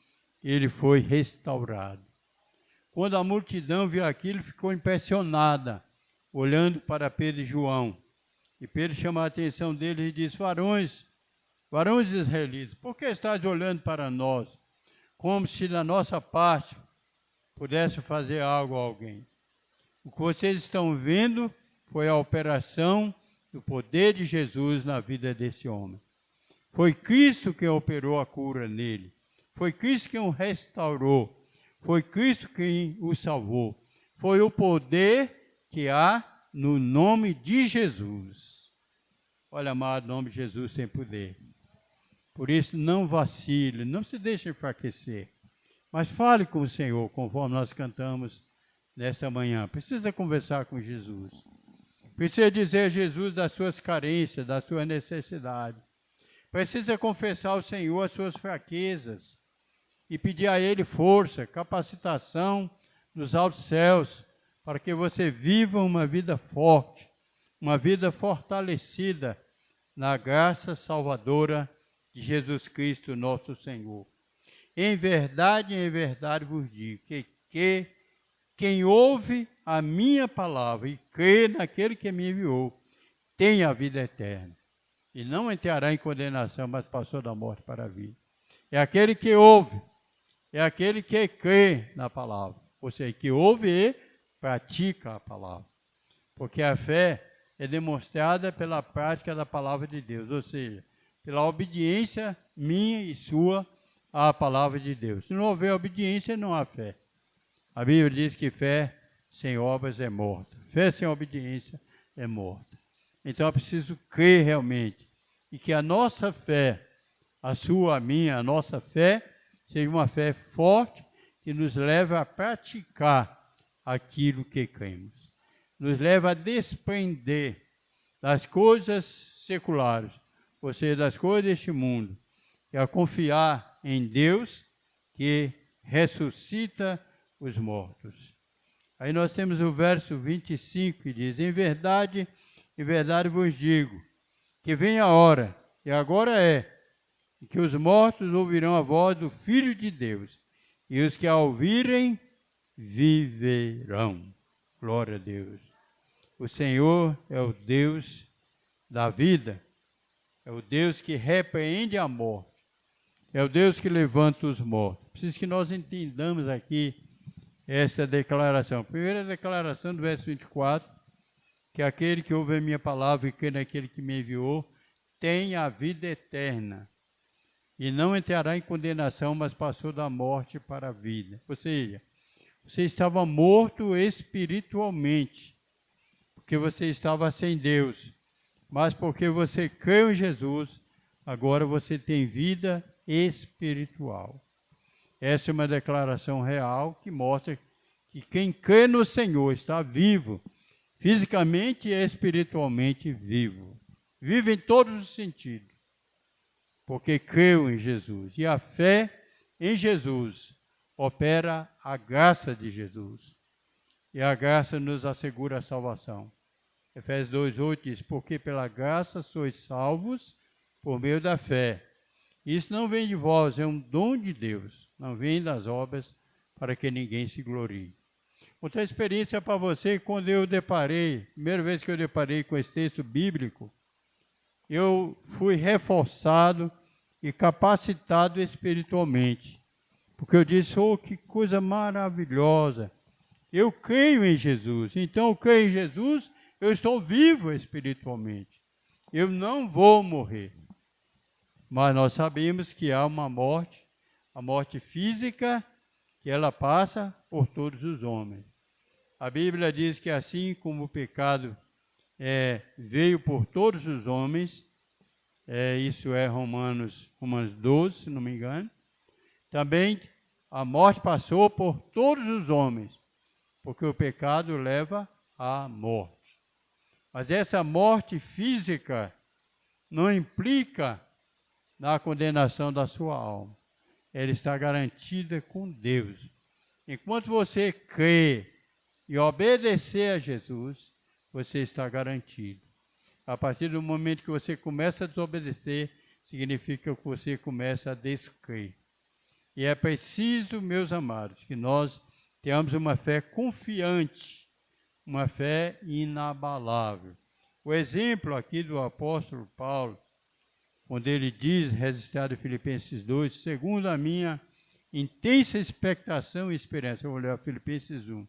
ele foi restaurado. Quando a multidão viu aquilo, ficou impressionada, olhando para Pedro e João. E Pedro chamou a atenção deles e disse, varões israelitas, por que estáis olhando para nós, como se da nossa parte pudesse fazer algo a alguém? O que vocês estão vendo foi a operação do poder de Jesus na vida desse homem. Foi Cristo quem operou a cura nele. Foi Cristo quem o restaurou. Foi Cristo quem o salvou. foi o poder que há no nome de Jesus. Olha, amado, o nome de Jesus tem poder. Por isso, não vacile, não se deixe enfraquecer. Mas fale com o Senhor, conforme nós cantamos nesta manhã. Precisa conversar com Jesus. Precisa dizer a Jesus das suas carências, das suas necessidades. Precisa confessar ao Senhor as suas fraquezas e pedir a Ele força, capacitação nos altos céus, para que você viva uma vida forte, uma vida fortalecida na graça salvadora de Jesus Cristo, nosso Senhor. Em verdade vos digo que quem ouve a minha palavra e crê naquele que me enviou, tem a vida eterna. E não entrará em condenação, mas passou da morte para a vida. É aquele que ouve, é aquele que crê na palavra. Ou seja, que ouve e pratica a palavra. Porque a fé é demonstrada pela prática da palavra de Deus. Ou seja, pela obediência minha e sua à palavra de Deus. Se não houver obediência, não há fé. A Bíblia diz que fé sem obras é morta. Fé sem obediência é morta. Então é preciso crer realmente. E que a nossa fé, a sua, a minha, a nossa fé, seja uma fé forte que nos leva a praticar aquilo que cremos. Nos leva a desprender das coisas seculares, ou seja, das coisas deste mundo, e a confiar em Deus que ressuscita os mortos. Aí nós temos o verso 25 que diz: em verdade vos digo, que vem a hora, e agora é, em que os mortos ouvirão a voz do Filho de Deus, e os que a ouvirem viverão. Glória a Deus. O Senhor é o Deus da vida, é o Deus que repreende a morte, é o Deus que levanta os mortos. Preciso que nós entendamos aqui esta declaração. Primeira declaração do verso 24, que aquele que ouve a minha palavra e crê naquele que me enviou, tem a vida eterna, e não entrará em condenação, mas passou da morte para a vida. Ou seja, você estava morto espiritualmente, porque você estava sem Deus, mas porque você creu em Jesus, agora você tem vida espiritual. Essa é uma declaração real que mostra que quem crê no Senhor está vivo, fisicamente e espiritualmente vivo. Vive em todos os sentidos, porque creu em Jesus. E a fé em Jesus opera a graça de Jesus. E a graça nos assegura a salvação. Efésios 2:8 diz: porque pela graça sois salvos por meio da fé. Isso não vem de vós, é um dom de Deus. Não vem das obras para que ninguém se glorie. Outra experiência para você, quando eu deparei, primeira vez que eu deparei com esse texto bíblico, eu fui reforçado e capacitado espiritualmente. Porque eu disse: oh, que coisa maravilhosa. Eu creio em Jesus. Então eu creio em Jesus, eu estou vivo espiritualmente. Eu não vou morrer. Mas nós sabemos que há uma morte, a morte física, que ela passa por todos os homens. A Bíblia diz que assim como o pecado veio por todos os homens, isso é Romanos 12, se não me engano, também a morte passou por todos os homens, porque o pecado leva à morte. Mas essa morte física não implica na condenação da sua alma. Ela está garantida com Deus. Enquanto você crê e obedecer a Jesus, você está garantido. A partir do momento que você começa a desobedecer, significa que você começa a descrer. E é preciso, meus amados, que nós tenhamos uma fé confiante, uma fé inabalável. O exemplo aqui do apóstolo Paulo, quando ele diz, registrado em Filipenses 2, segundo a minha intensa expectação e esperança, eu vou ler Filipenses 1,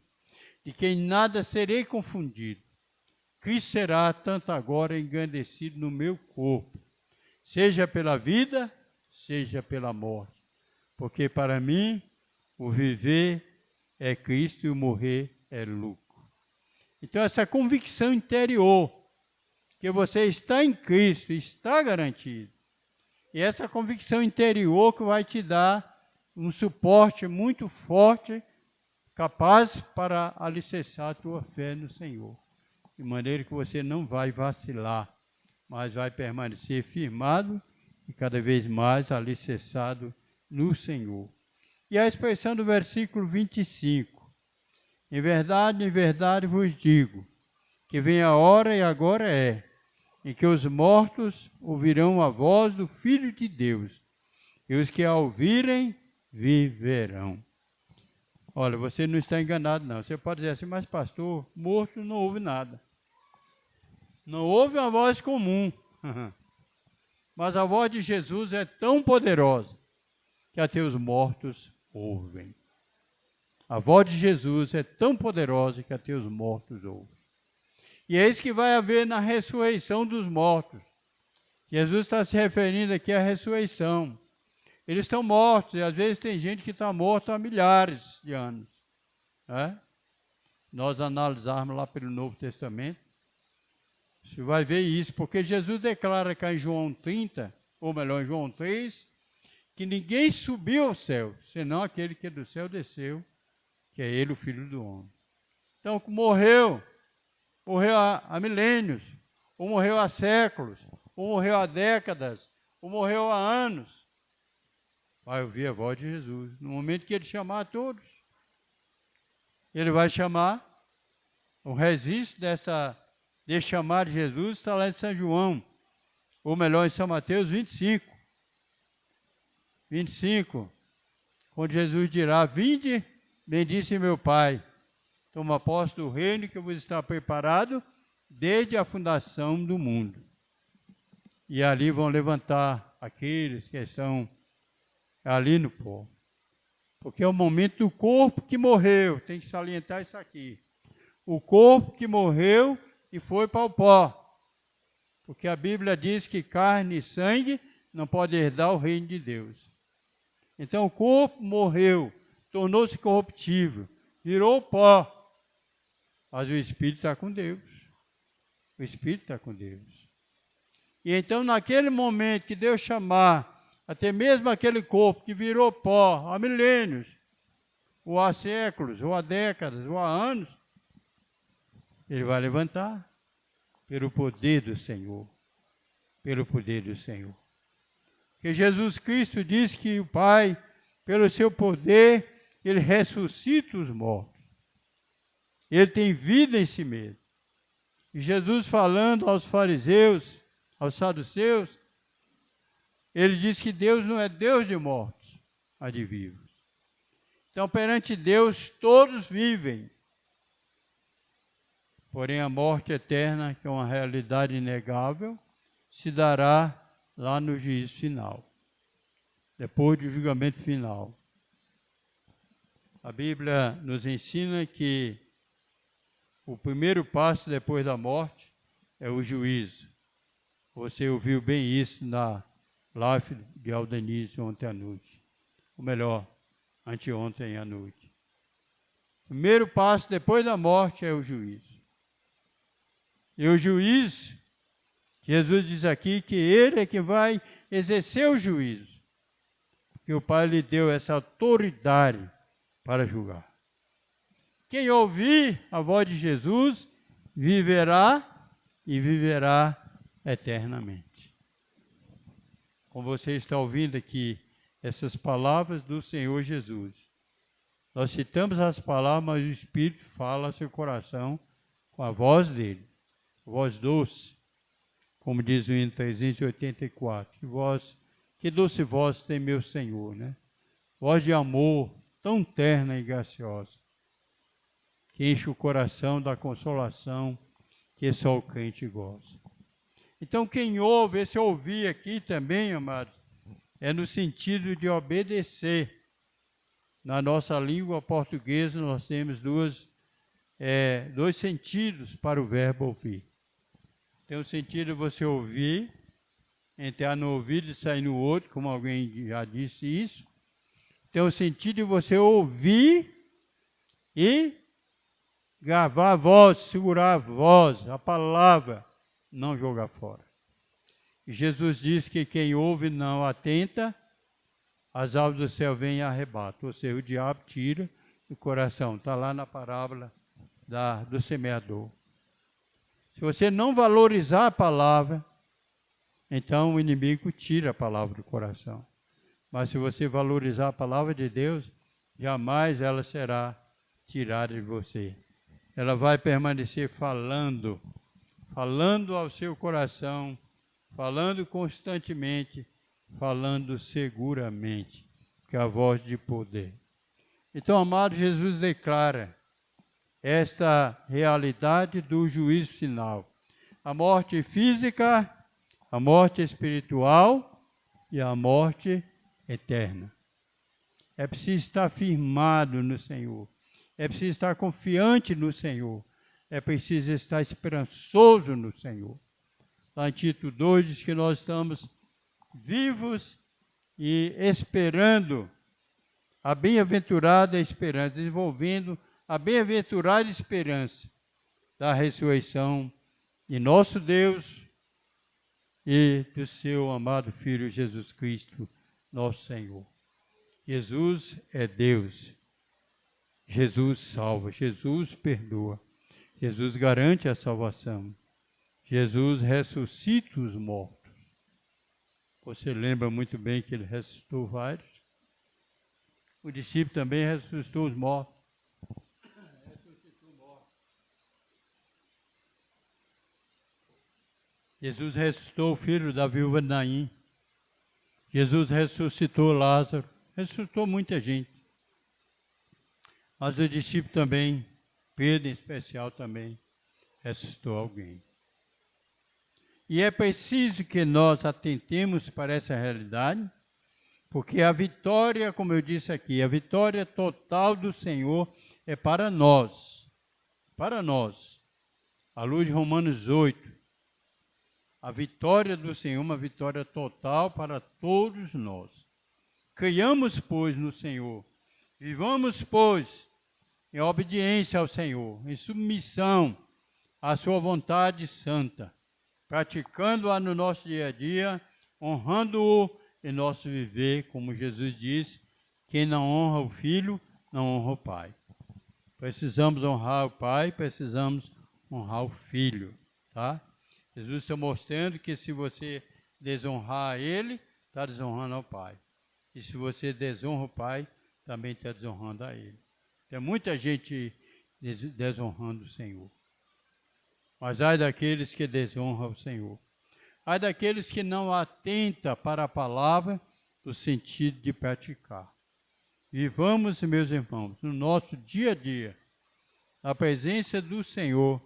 de que em nada serei confundido. Cristo será tanto agora engrandecido no meu corpo, seja pela vida, seja pela morte. Porque para mim, o viver é Cristo e o morrer é lucro. Então, essa convicção interior, que você está em Cristo, está garantido. E essa convicção interior que vai te dar um suporte muito forte, capaz para alicerçar a tua fé no Senhor. De maneira que você não vai vacilar, mas vai permanecer firmado e cada vez mais alicerçado no Senhor. E a expressão do versículo 25. Em verdade vos digo, que vem a hora e agora é, em que os mortos ouvirão a voz do Filho de Deus, e os que a ouvirem viverão. Olha, você não está enganado não. Você pode dizer assim, mas pastor, morto não ouve nada. Não ouve uma voz comum. Mas a voz de Jesus é tão poderosa que até os mortos ouvem. A voz de Jesus é tão poderosa que até os mortos ouvem. E é isso que vai haver na ressurreição dos mortos. Jesus está se referindo aqui à ressurreição. Eles estão mortos, e às vezes tem gente que está morta há milhares de anos. Né? Nós analisarmos lá pelo Novo Testamento, você vai ver isso, porque Jesus declara cá em João 30, ou melhor, em João 3, que ninguém subiu ao céu, senão aquele que do céu desceu, que é ele, o Filho do Homem. Então, morreu há milênios, ou morreu há séculos, ou morreu há décadas, ou morreu há anos, vai ouvir a voz de Jesus. No momento que ele chamar a todos, ele vai chamar. O registro desse chamar de Jesus está lá em São João, ou melhor, em São Mateus 25. 25, quando Jesus dirá, vinde, bendisse meu Pai, toma posse do reino que vos está preparado desde a fundação do mundo. E ali vão levantar aqueles que estão ali no pó. Porque é o momento do corpo que morreu, tem que salientar isso aqui. O corpo que morreu e foi para o pó. Porque a Bíblia diz que carne e sangue não podem herdar o reino de Deus. Então o corpo morreu, tornou-se corruptível, virou pó. Mas o Espírito está com Deus. O Espírito está com Deus. E então, naquele momento que Deus chamar, até mesmo aquele corpo que virou pó há milênios, ou há séculos, ou há décadas, ou há anos, ele vai levantar pelo poder do Senhor. Pelo poder do Senhor. Porque Jesus Cristo disse que o Pai, pelo seu poder, ele ressuscita os mortos. Ele tem vida em si mesmo. E Jesus falando aos fariseus, aos saduceus, ele diz que Deus não é Deus de mortos, mas de vivos. Então, perante Deus, todos vivem. Porém, a morte eterna, que é uma realidade inegável, se dará lá no juízo final, depois do julgamento final. A Bíblia nos ensina que o primeiro passo depois da morte é o juízo. Você ouviu bem isso na live de Aldenise ontem à noite. Ou melhor, anteontem à noite. O primeiro passo depois da morte é o juízo. E o juízo, Jesus diz aqui que ele é que vai exercer o juízo. Porque o Pai lhe deu essa autoridade para julgar. Quem ouvir a voz de Jesus, viverá e viverá eternamente. Como você está ouvindo aqui, essas palavras do Senhor Jesus. Nós citamos as palavras, mas o Espírito fala ao seu coração com a voz dele. Voz doce, como diz o hino 384. Que doce voz tem meu Senhor, né? Voz de amor, tão terna e graciosa, que enche o coração da consolação que só o crente goza. Então, quem ouve, esse ouvir aqui também, amados, é no sentido de obedecer. Na nossa língua portuguesa, nós temos dois sentidos para o verbo ouvir. Tem o sentido de você ouvir, entrar no ouvido e sair no outro, como alguém já disse isso. Tem o sentido de você ouvir e gravar a voz, segurar a voz, a palavra, não jogar fora. E Jesus diz que quem ouve não atenta, as aves do céu vêm e arrebatam. Ou seja, o diabo tira do coração. Está lá na parábola do semeador. Se você não valorizar a palavra, então o inimigo tira a palavra do coração. Mas se você valorizar a palavra de Deus, jamais ela será tirada de você. Ela vai permanecer falando ao seu coração, falando constantemente, falando seguramente, que é a voz de poder. Então, amado, Jesus declara esta realidade do juízo final. A morte física, a morte espiritual e a morte eterna. É preciso estar firmado no Senhor. É preciso estar confiante no Senhor. É preciso estar esperançoso no Senhor. Lá em Tito 2 diz que nós estamos vivos e esperando a bem-aventurada esperança, desenvolvendo a bem-aventurada esperança da ressurreição de nosso Deus e do seu amado Filho Jesus Cristo, nosso Senhor. Jesus é Deus. Jesus salva, Jesus perdoa. Jesus garante a salvação. Jesus ressuscita os mortos. Você lembra muito bem que ele ressuscitou vários. O discípulo também ressuscitou os mortos. Jesus ressuscitou o filho da viúva de Naim. Jesus ressuscitou Lázaro. Ressuscitou muita gente. Mas o discípulo também, Pedro em especial também, ressuscitou alguém. E é preciso que nós atentemos para essa realidade, porque a vitória, como eu disse aqui, a vitória total do Senhor é para nós. Para nós. À luz de Romanos 8. A vitória do Senhor é uma vitória total para todos nós. Creiamos, pois, no Senhor. Vivamos, pois, em obediência ao Senhor, em submissão à sua vontade santa, praticando-a no nosso dia a dia, honrando-o em nosso viver, como Jesus disse, quem não honra o Filho, não honra o Pai. Precisamos honrar o Pai, precisamos honrar o Filho, tá? Jesus está mostrando que se você desonrar Ele, está desonrando ao Pai. E se você desonra o Pai, também está desonrando a Ele. Tem muita gente desonrando o Senhor. Mas ai daqueles que desonram o Senhor. Ai daqueles que não atentam para a palavra no sentido de praticar. Vivamos, meus irmãos, no nosso dia a dia, na presença do Senhor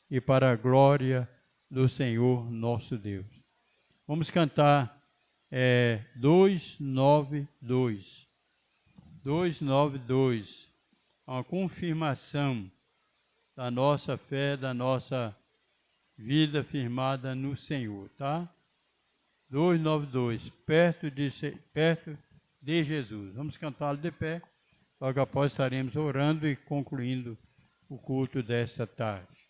e para a glória do Senhor nosso Deus. Vamos cantar 292. 292. Uma confirmação da nossa fé, da nossa vida firmada no Senhor, tá? 292, perto de Jesus. Vamos cantá-lo de pé, logo após estaremos orando e concluindo o culto desta tarde.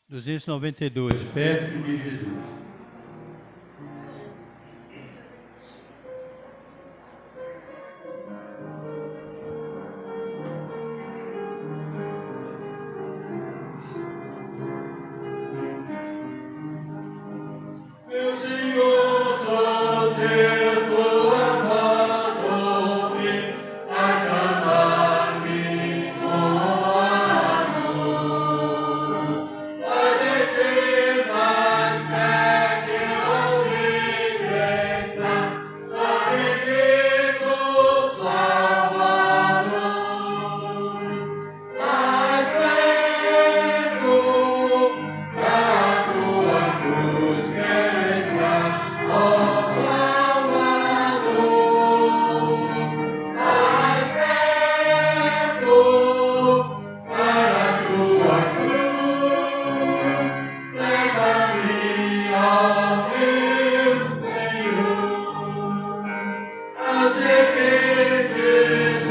292, perto de Jesus.
As igrejas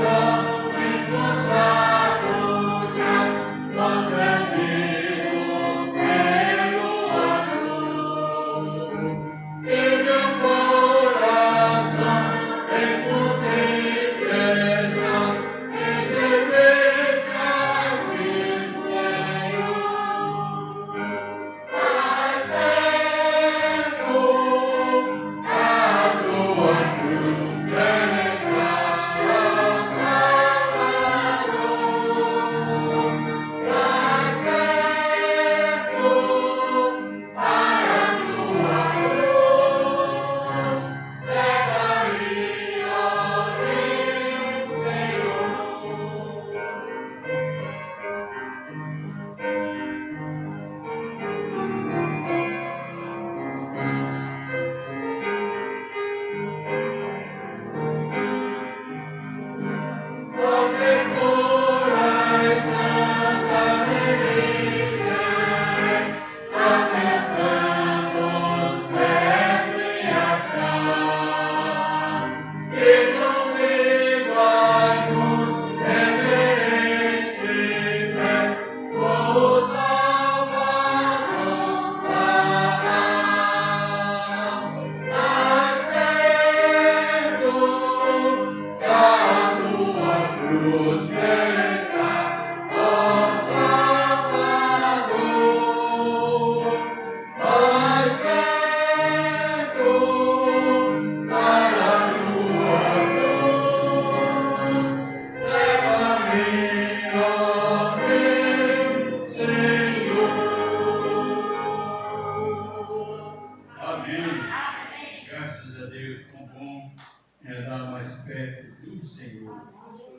em andar mais perto do Senhor,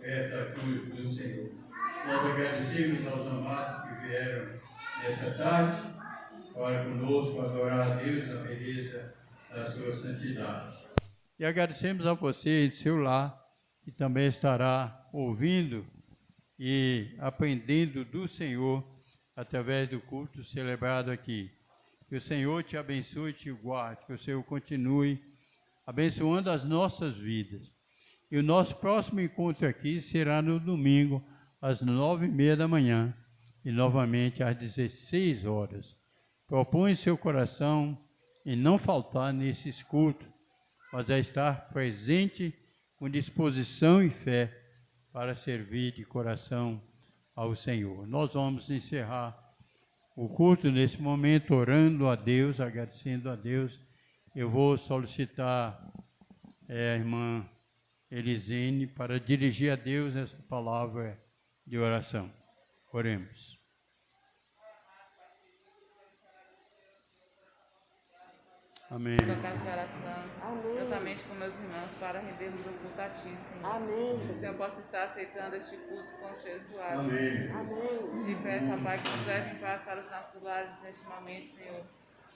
perto da cruz do Senhor. Nós agradecemos aos amados que vieram nessa tarde para conosco adorar a Deus na beleza da sua santidade. E agradecemos a você de seu lar, que também estará ouvindo e aprendendo do Senhor através do culto celebrado aqui. Que o Senhor te abençoe e te guarde, que o Senhor continue abençoando as nossas vidas. E o nosso próximo encontro aqui será no domingo, às 9h30 da manhã, e novamente às 16 horas. Propõe seu coração em não faltar nesses cultos, mas a estar presente com disposição e fé para servir de coração ao Senhor. Nós vamos encerrar o culto nesse momento orando a Deus, agradecendo a Deus. Eu vou solicitar a irmã Elisene para dirigir a Deus essa palavra de oração. Oremos. Amém.
Sua casa de oração, juntamente com meus irmãos, para rendermos o culto a Ti, Senhor. Amém. Que o Senhor possa estar aceitando este culto com cheiro suave.
Amém.
Amém. Te peço, ó Pai, que nos leve em paz para os nossos lares neste momento, Senhor.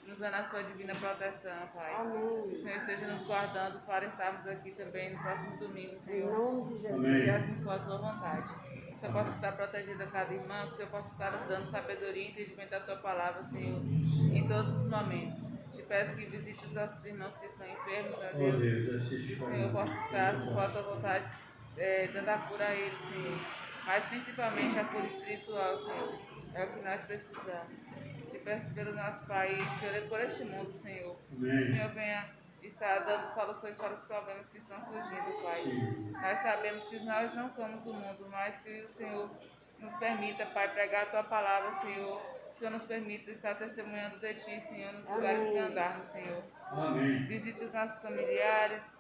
Nos dando a sua divina proteção, Pai. Amém. Que o Senhor esteja nos guardando para estarmos aqui também no próximo domingo, Senhor. Em nome de Jesus. Se assim for a tua vontade. Que o Senhor possa estar protegendo a cada irmã, que o Senhor possa estar nos dando sabedoria e entendimento da tua palavra, Senhor, em todos os momentos. Te peço que visite os nossos irmãos que estão enfermos, meu Deus. Que o Senhor possa estar, se for a tua vontade, dando a cura a eles, Senhor. Mas principalmente a cura espiritual, Senhor. É o que nós precisamos. Te peço pelo nosso país, por este mundo, Senhor. Que o Senhor venha estar dando soluções para os problemas que estão surgindo, Pai. Nós sabemos que nós não somos do mundo, mas que o Senhor nos permita, Pai, pregar a tua palavra, Senhor. O Senhor nos permita estar testemunhando de Ti, Senhor, nos lugares que andarmos, Senhor. Amém. Visite os nossos familiares,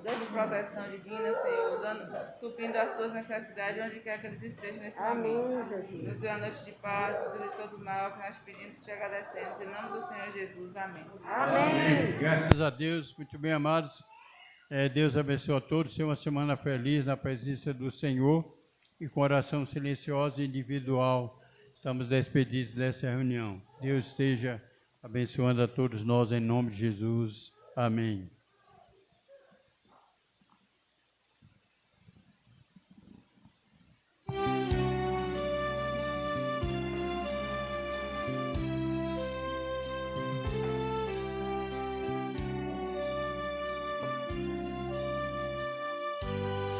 dando proteção divina, Senhor, suprindo as suas necessidades onde quer que eles estejam nesse momento. Jesus. Nos dê a noite de paz, nos livre de todo mal, que nós pedimos e te agradecemos. Em nome do Senhor Jesus. Amém.
Amém. Graças a Deus, muito bem, amados. Deus abençoe a todos. Tenha uma semana feliz na presença do Senhor e com oração silenciosa e individual. Estamos despedidos dessa reunião. Deus esteja abençoando a todos nós em nome de Jesus. Amém.